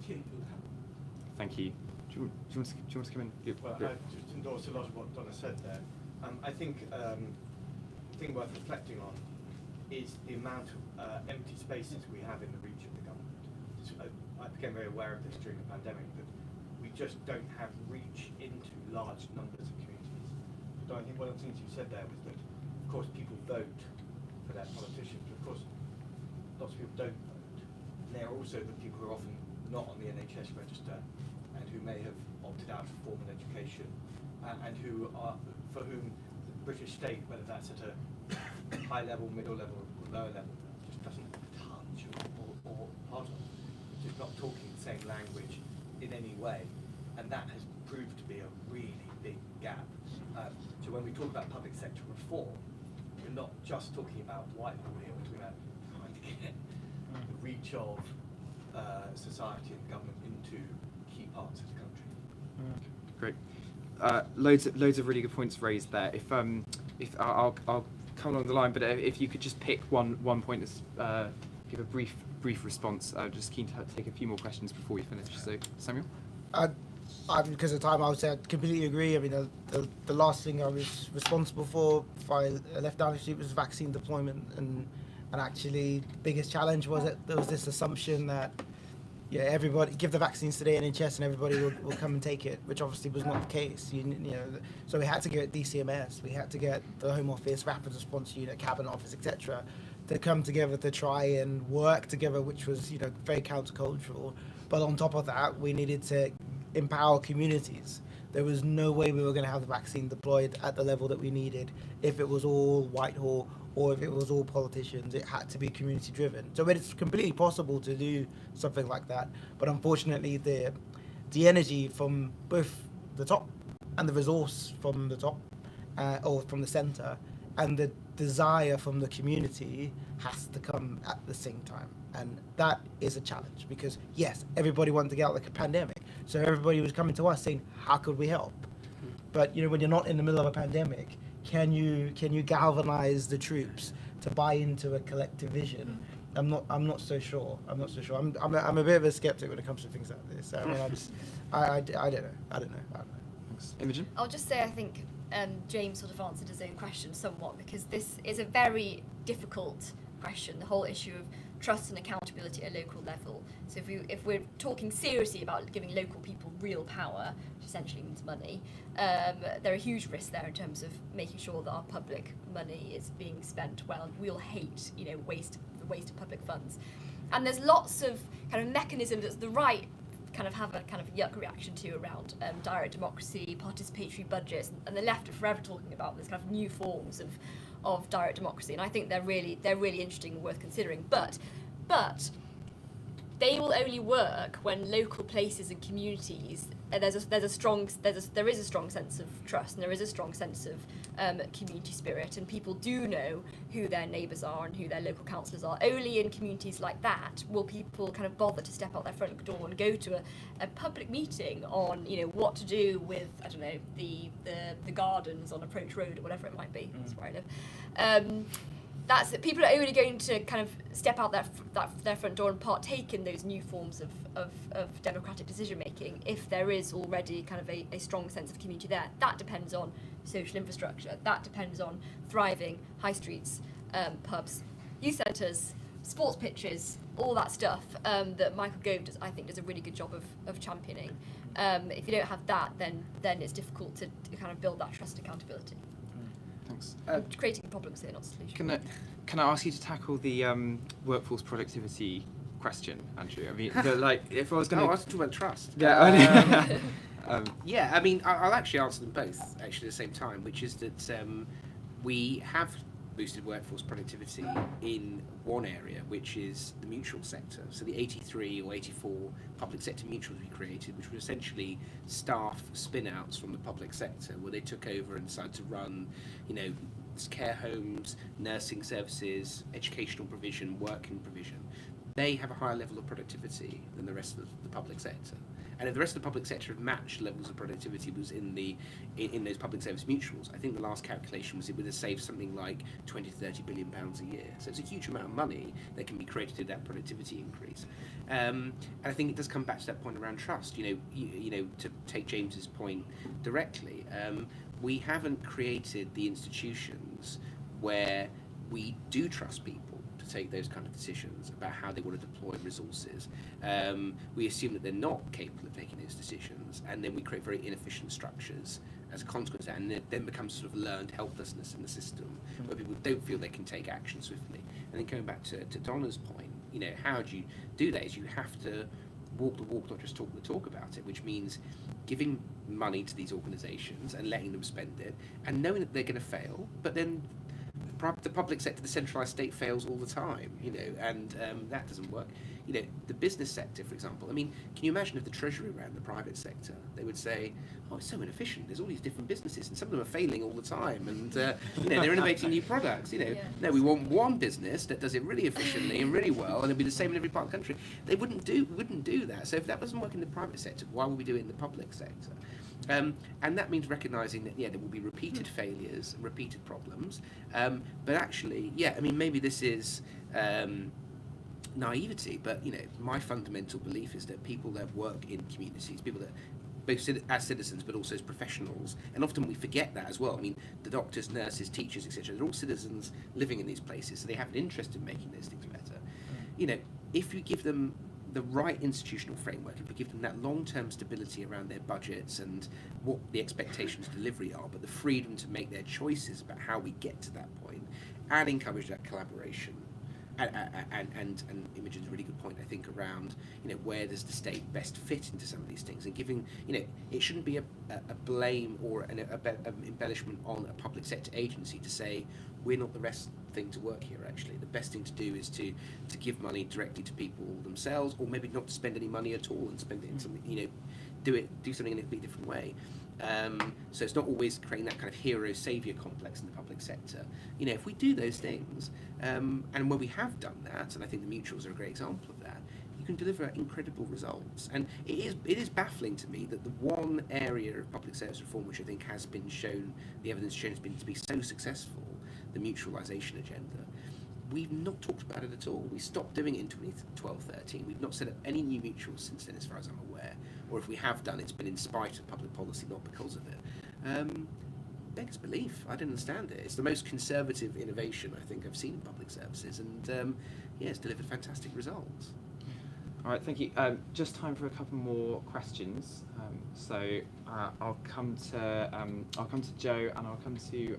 change will happen. Thank you. Do you want to come in? Well, I just endorse a lot of what Donna said there. I think the thing worth reflecting on is the amount of empty spaces we have in the reach of the government. I became very aware of this during the pandemic, that we just don't have reach into large numbers of communities. But I think one of the things you said there was that, of course, people vote for their politicians, but of course, lots of people don't vote. And they're also the people who are often not on the NHS register and who may have opted out of formal education and who are, for whom the British state, whether that's at a high level, middle level, or lower level, just doesn't touch or part of. Just not talking the same language in any way, and that has proved to be a really big gap. So when we talk about public sector reform, we're not just talking about Whitehall here, we're talking about trying to get the reach of society and government into key parts of the country. Great. Loads of really good points raised there. If I'll come along the line, but if you could just pick one point, give a brief response. Just keen to take a few more questions before we finish. So, Samuel? Because of time, I would say I completely agree. I mean, the last thing I was responsible for before I left Downing Street was vaccine deployment, and actually the biggest challenge was that there was this assumption that everybody give the vaccines to the NHS and everybody will come and take it, which obviously was not the case. So we had to get DCMS, we had to get the Home Office, Rapid Response Unit, Cabinet Office, etc., to come together to try and work together, which was very countercultural. But on top of that, we needed to empower communities. There was no way we were going to have the vaccine deployed at the level that we needed if it was all Whitehall or if it was all politicians. It had to be community driven. So it's completely possible to do something like that. But unfortunately, the energy from both the top and the resource from the top or from the centre and the desire from the community has to come at the same time. And that is a challenge because, yes, everybody wanted to get out of the pandemic. So everybody was coming to us saying, how could we help? But, when you're not in the middle of a pandemic, can you galvanize the troops to buy into a collective vision? I'm not so sure. I'm a bit of a skeptic when it comes to things like this. I mean, I don't know. Thanks. Imogen? I'll just say I think James sort of answered his own question somewhat, because this is a very difficult question, the whole issue of trust and accountability at a local level. So if we're talking seriously about giving local people real power, which essentially means money, there are huge risks there in terms of making sure that our public money is being spent well. We'll hate the waste of public funds, and there's lots of kind of mechanisms that the right kind of have a kind of yuck reaction to around direct democracy, participatory budgets, and the left are forever talking about this kind of new forms of direct democracy, and I think they're really interesting and worth considering. But they will only work when local places and communities there is a strong sense of trust, and there is a strong sense of community spirit, and people do know who their neighbours are and who their local councillors are. Only in communities like that will people kind of bother to step out their front door and go to a public meeting on what to do with the gardens on Approach Road or whatever it might be. That's where I live. That's it. People are only going to kind of step out their front door and partake in those new forms of democratic decision making if there is already kind of a strong sense of community there. That depends on social infrastructure. That depends on thriving high streets, pubs, youth centres, sports pitches, all that stuff that Michael Gove does a really good job of championing. If you don't have that, then it's difficult to kind of build that trust and accountability. Thanks. Creating problems here, not solutions. Can I ask you to tackle the workforce productivity question, Andrew? I mean, if I was going I was talking about trust. Yeah. Yeah, I mean, I'll actually answer them both actually at the same time, which is that we have boosted workforce productivity in one area, which is the mutual sector. So the 83 or 84 public sector mutuals we created, which were essentially staff spin-outs from the public sector, where they took over and decided to run, care homes, nursing services, educational provision, working provision. They have a higher level of productivity than the rest of the public sector. And if the rest of the public sector had matched levels of productivity was in those public service mutuals, I think the last calculation was it would have saved something like 20 to 30 billion pounds a year. So it's a huge amount of money that can be created through that productivity increase. And I think it does come back to that point around trust. To take James's point directly, we haven't created the institutions where we do trust people to take those kind of decisions about how they want to deploy resources. We assume that they're not capable of making those decisions, and then we create very inefficient structures as a consequence of that, and it then becomes sort of learned helplessness in the system, where people don't feel they can take action swiftly. And then going back to Donna's point, how do you do that? Is you have to walk the walk, not just talk the talk about it, which means giving money to these organisations and letting them spend it, and knowing that they're going to fail, but then the public sector, the centralised state fails all the time, and that doesn't work. The business sector, for example, can you imagine if the Treasury ran the private sector? They would say, oh, it's so inefficient, there's all these different businesses, and some of them are failing all the time, and they're innovating new products, No, we want one business that does it really efficiently and really well, and it'll be the same in every part of the country. They wouldn't do that. So if that doesn't work in the private sector, why would we do it in the public sector? And that means recognising that, there will be repeated failures, repeated problems, but actually, maybe this is naivety, but, my fundamental belief is that people that work in communities, people that both as citizens but also as professionals, and often we forget that as well. The doctors, nurses, teachers, etc., they're all citizens living in these places, so they have an interest in making those things better. If you give them the right institutional framework, if we give them that long-term stability around their budgets and what the expectations of delivery are, but the freedom to make their choices about how we get to that point, and encourage that collaboration. And Imogen's a really good point, I think, around where does the state best fit into some of these things, and giving it shouldn't be a blame or an embellishment on a public sector agency to say we're not the best thing to work here. Actually, the best thing to do is to give money directly to people themselves, or maybe not to spend any money at all and spend it in something, do something in a completely different way. So it's not always creating that kind of hero saviour complex in the public sector. If we do those things, and when we have done that, and I think the mutuals are a great example of that, you can deliver incredible results. And it is baffling to me that the one area of public service reform which I think has been shown, the evidence shown has been to be so successful, the mutualisation agenda, we've not talked about it at all. We stopped doing it in 2012-13. We've not set up any new mutuals since then, as far as I'm aware. Or if we have done, it's been in spite of public policy, not because of it. Beggars belief. I don't understand it. It's the most conservative innovation I think I've seen in public services, and it's delivered fantastic results. All right, thank you. Just time for a couple more questions. I'll come to Joe, and I'll come to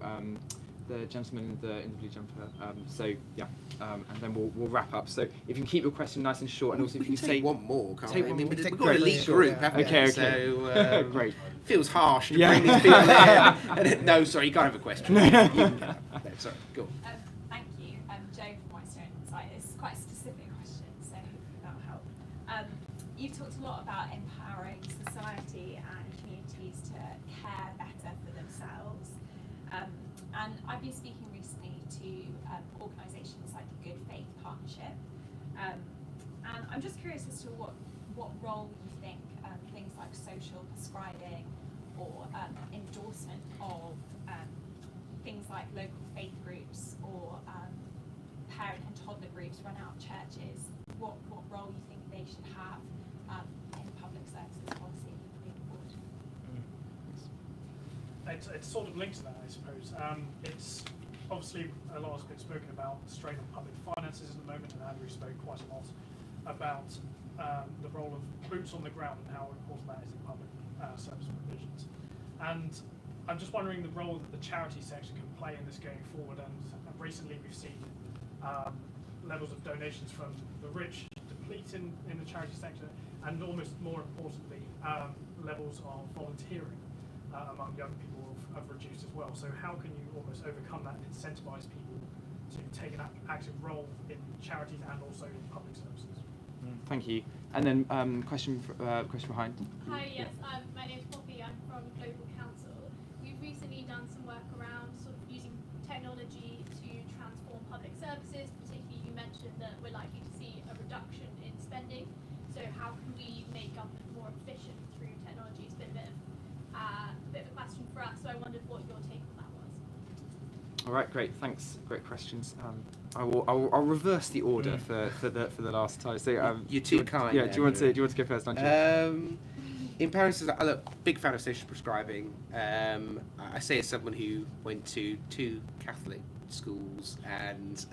the gentleman in the blue jumper. And then we'll wrap up. So if you can keep your question nice and short, and also if you can say one more, can't take we? one more. We've got an elite group, haven't we? Okay. So Great. Feels harsh to bring these people in. No, sorry, you can't have a question. No, sorry, go on. Thank you. Joe from Whitestone Insight. It's quite a specific question, so hopefully that'll help. You've talked a lot about empowering society and communities to care better for themselves. And I've been speaking recently to organisations like the Good Faith Partnership. And I'm just curious as to what role you think things like social prescribing or endorsement of things like local faith groups or parent and toddler groups run out of churches, what role you think they should have in public services policy moving forward? It's sort of linked to that, I suppose. It's obviously a lot has been spoken about the strain on public finances at the moment, and Andrew spoke quite a lot about the role of boots on the ground and how important that is in public service provisions. And I'm just wondering the role that the charity sector can play in this going forward. And recently we've seen levels of donations from the rich deplete in the charity sector, and almost more importantly, levels of volunteering among young people of have reduced as well. So how can you almost overcome that and incentivise people to take an active role in charities and also in public services? Thank you. And then question behind. Hi, yes, my name is Poppy. I'm from Global Council. We've recently done some work around sort of using technology to transform public services. Particularly, you mentioned that we're likely to see a reduction in spending. So how can we make government more efficient through technology? It's been a bit of a question for us. So I wondered what your take on that was. All right, great. Thanks. Great questions. I'll reverse the order for the last time. So You're too kind. Yeah. Do you want to go first, Andrew? Empowering society. Look, big fan of social prescribing. I say as someone who went to 2 Catholic schools and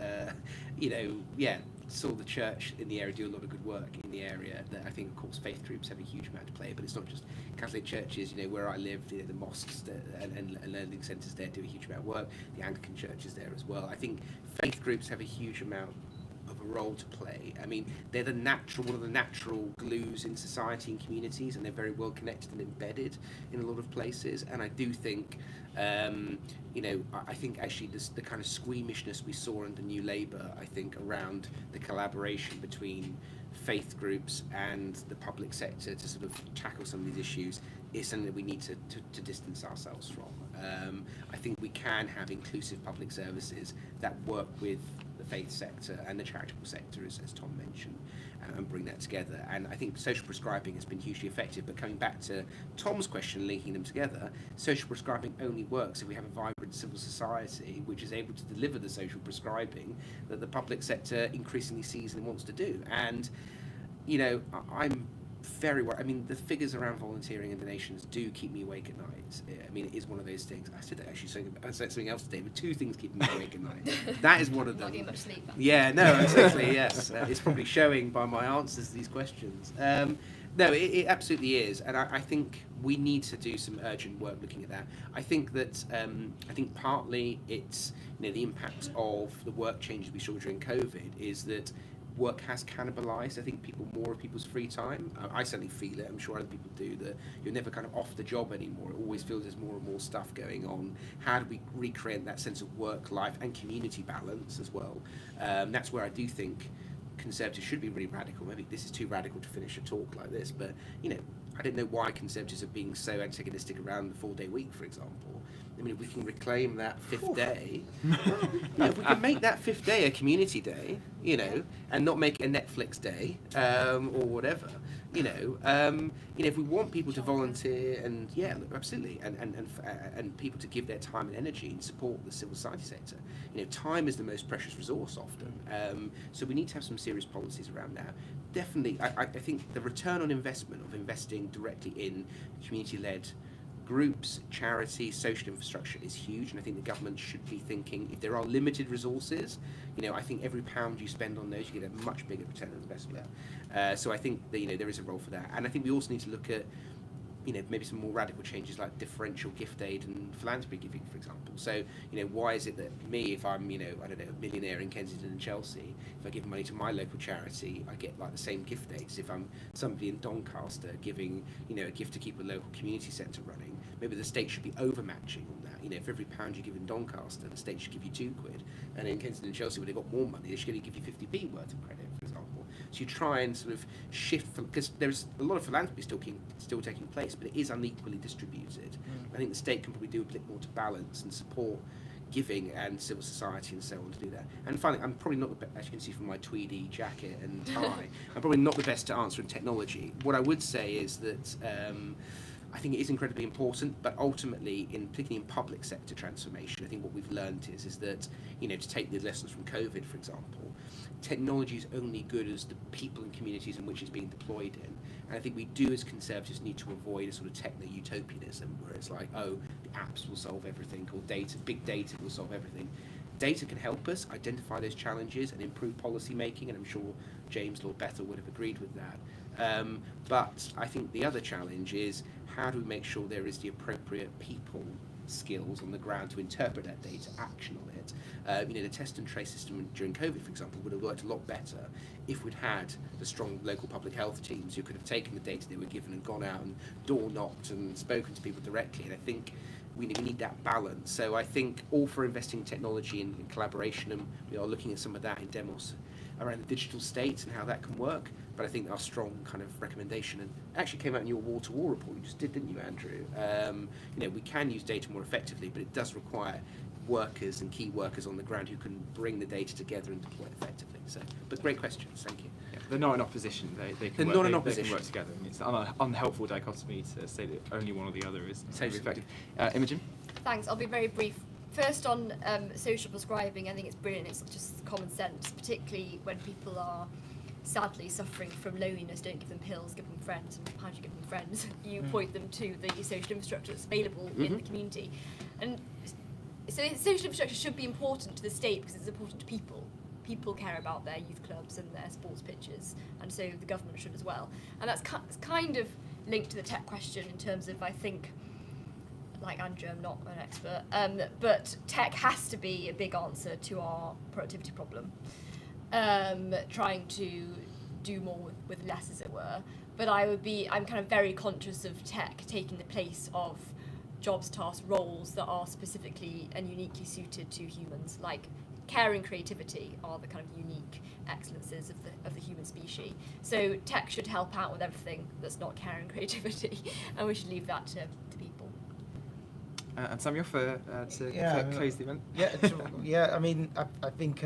saw the church in the area do a lot of good work in the area. That I think, of course, faith groups have a huge amount to play, but it's not just Catholic churches. Where I lived, the mosques and learning centres there do a huge amount of work. The Anglican churches there as well. I think faith groups have a huge amount of a role to play. I mean, they're one of the natural glues in society and communities, and they're very well connected and embedded in a lot of places. And I do think, I think actually the kind of squeamishness we saw under New Labour, I think around the collaboration between faith groups and the public sector to sort of tackle some of these issues is something that we need to distance ourselves from. I think we can have inclusive public services that work with the faith sector and the charitable sector, as Tom mentioned, and bring that together. And I think social prescribing has been hugely effective. But coming back to Tom's question, linking them together, social prescribing only works if we have a vibrant civil society which is able to deliver the social prescribing that the public sector increasingly sees and wants to do. And I'm very well. I mean, the figures around volunteering and donations do keep me awake at night. I mean, it is one of those things. I said that actually. I said something else today, but 2 things keep me awake at night. That is one of them. Not getting much sleep. Yeah, no, exactly. Yes, it's probably showing by my answers to these questions. No, it absolutely is, and I think we need to do some urgent work looking at that. I think that partly it's the impact of the work changes we saw during COVID is that work has cannibalised, I think, more of people's free time. I certainly feel it, I'm sure other people do, that you're never kind of off the job anymore. It always feels there's more and more stuff going on. How do we recreate that sense of work, life and community balance as well? That's where I do think Conservatives should be really radical. Maybe this is too radical to finish a talk like this, but I don't know why Conservatives are being so antagonistic around the 4-day week, for example. I mean, if we can reclaim that 5th day, if we can make that 5th day a community day, and not make it a Netflix day or whatever, if we want people to volunteer and absolutely, and people to give their time and energy and support the civil society sector, time is the most precious resource often. So we need to have some serious policies around that. Definitely, I think the return on investment of investing directly in community-led groups, charities, social infrastructure is huge, and I think the government should be thinking, if there are limited resources, I think every pound you spend on those, you get a much bigger return on investment. So I think that, there is a role for that, and I think we also need to look at maybe some more radical changes like differential gift aid and philanthropy giving, for example. So, why is it that me, if I'm, I don't know, a millionaire in Kensington and Chelsea, if I give money to my local charity, I get like the same gift aids. If I'm somebody in Doncaster giving, a gift to keep a local community centre running, maybe the state should be overmatching on that. For every pound you give in Doncaster, the state should give you £2. And in Kensington and Chelsea, where they've got more money, they should only give you 50p worth of credit, for example. So you try and sort of shift, because there's a lot of philanthropy still taking place, but it is unequally distributed. I think the state can probably do a bit more to balance and support giving and civil society and so on to do that. And finally, I'm probably not the best, as you can see from my tweedy jacket and tie, I'm probably not the best to answer in technology. What I would say is that I think it is incredibly important, but ultimately, particularly in public sector transformation, I think what we've learned is that, to take the lessons from COVID, for example, technology is only good as the people and communities in which it's being deployed in. And I think we do, as Conservatives, need to avoid a sort of techno-utopianism where it's like, the apps will solve everything, or big data will solve everything. Data can help us identify those challenges and improve policy making, and I'm sure James Lord Bethell would have agreed with that. But I think the other challenge is, how do we make sure there is the appropriate people skills on the ground to interpret that data, action on it? The test and trace system during COVID, for example, would have worked a lot better if we'd had the strong local public health teams who could have taken the data they were given and gone out and door knocked and spoken to people directly. And I think we need that balance. So I think all for investing in technology and in collaboration, and we are looking at some of that in Demos around the digital state and how that can work. But I think our strong kind of recommendation, and actually came out in your wall-to-wall report you just did, didn't you, Andrew? We can use data more effectively, but it does require workers and key workers on the ground who can bring the data together and deploy it effectively. So, but great questions, thank you. Yeah, they're not in opposition. They can They're work, not in they opposition. can work together. I mean, it's an unhelpful dichotomy to say that only one or the other is Totally. effective. Imogen? Thanks. I'll be very brief. First, on social prescribing, I think it's brilliant. It's just common sense, particularly when people are sadly suffering from loneliness. Don't give them pills, give them friends. And how do you give them friends? You point them to the social infrastructure that's available in the community. And so social infrastructure should be important to the state because it's important to people. People care about their youth clubs and their sports pitches, and so the government should as well. And that's kind of linked to the tech question in terms of, I think, like Andrew, I'm not an expert, but tech has to be a big answer to our productivity problem. Trying to do more with less, as it were. But I'm kind of very conscious of tech taking the place of jobs, tasks, roles that are specifically and uniquely suited to humans, like care and creativity are the kind of unique excellences of the human species. So tech should help out with everything that's not care and creativity, and we should leave that to people. And Samuel, to close the event? Yeah, I mean, I think,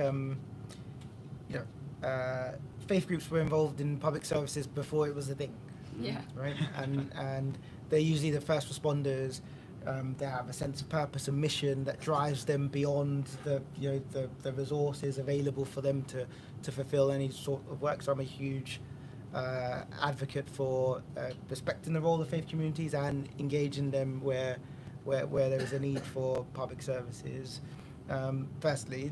faith groups were involved in public services before it was a thing. Yeah. Right? And they're usually the first responders. They have a sense of purpose and mission that drives them beyond the resources available for them to fulfill any sort of work. So I'm a huge advocate for respecting the role of faith communities and engaging them where there is a need for public services. Firstly,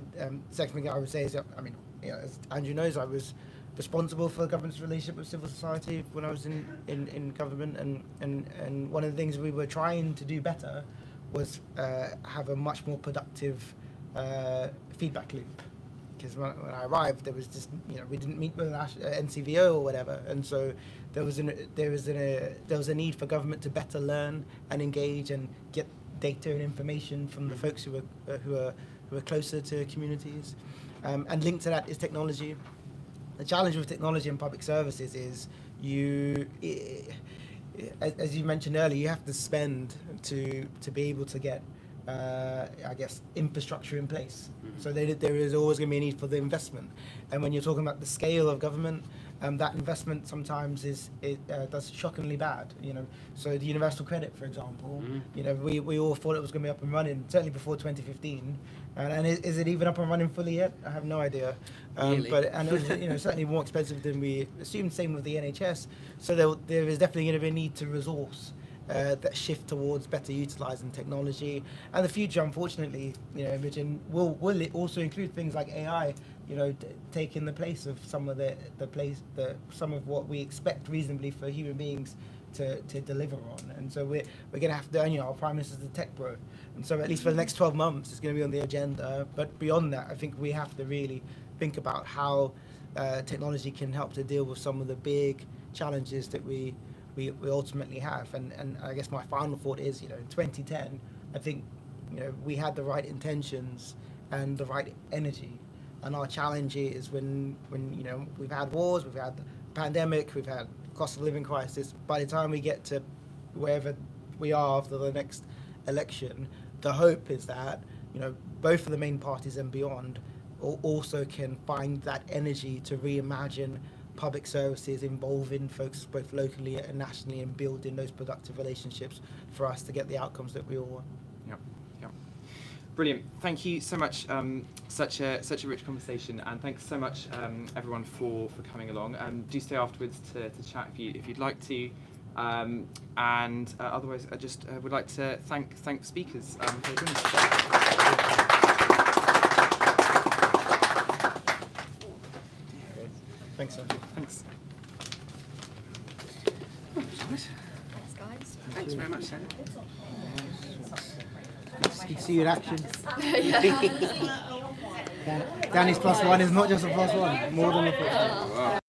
second thing I would say is that, I mean, as Andrew knows, I was responsible for the government's relationship with civil society when I was in government, and one of the things we were trying to do better was have a much more productive feedback loop. Because when I arrived, there was just we didn't meet with NCVO or whatever, and so there was a need for government to better learn and engage and get data and information from the folks who are closer to communities, and linked to that is technology. The challenge with technology and public services is as you mentioned earlier, you have to spend to be able to get infrastructure in place. So there is always going to be a need for the investment. And when you're talking about the scale of government, that investment sometimes does shockingly bad. So the universal credit, for example, we all thought it was going to be up and running certainly before 2015. And is it even up and running fully yet? I have no idea. Really? But it was certainly more expensive than we assumed. Same with the NHS. So there is definitely going to be a need to resource that shift towards better utilising technology. And the future, unfortunately, Imogen, will also include things like AI. Taking the place of some of some of what we expect reasonably for human beings to deliver on. And so we're going to have to, our Prime Minister's the tech bro. And so at least for the next 12 months, it's going to be on the agenda. But beyond that, I think we have to really think about how technology can help to deal with some of the big challenges that we ultimately have. And I guess my final thought is, in 2010, I think, we had the right intentions and the right energy. And our challenge is when we've had wars, we've had the pandemic, we've had cost of living crisis. By the time we get to wherever we are after the next election, the hope is that both of the main parties and beyond also can find that energy to reimagine public services, involving folks both locally and nationally, and building those productive relationships for us to get the outcomes that we all want. Yep. Brilliant. Thank you so much. Such a rich conversation, and thanks so much everyone for coming along. Do stay afterwards to chat if you'd like to. And otherwise, I just would like to thank the speakers for doing this. Thanks, Andrew. Thanks. Thanks, guys. Thanks very much, Sam. See you in action. Danny's +1 is not just a +1, more than a +1.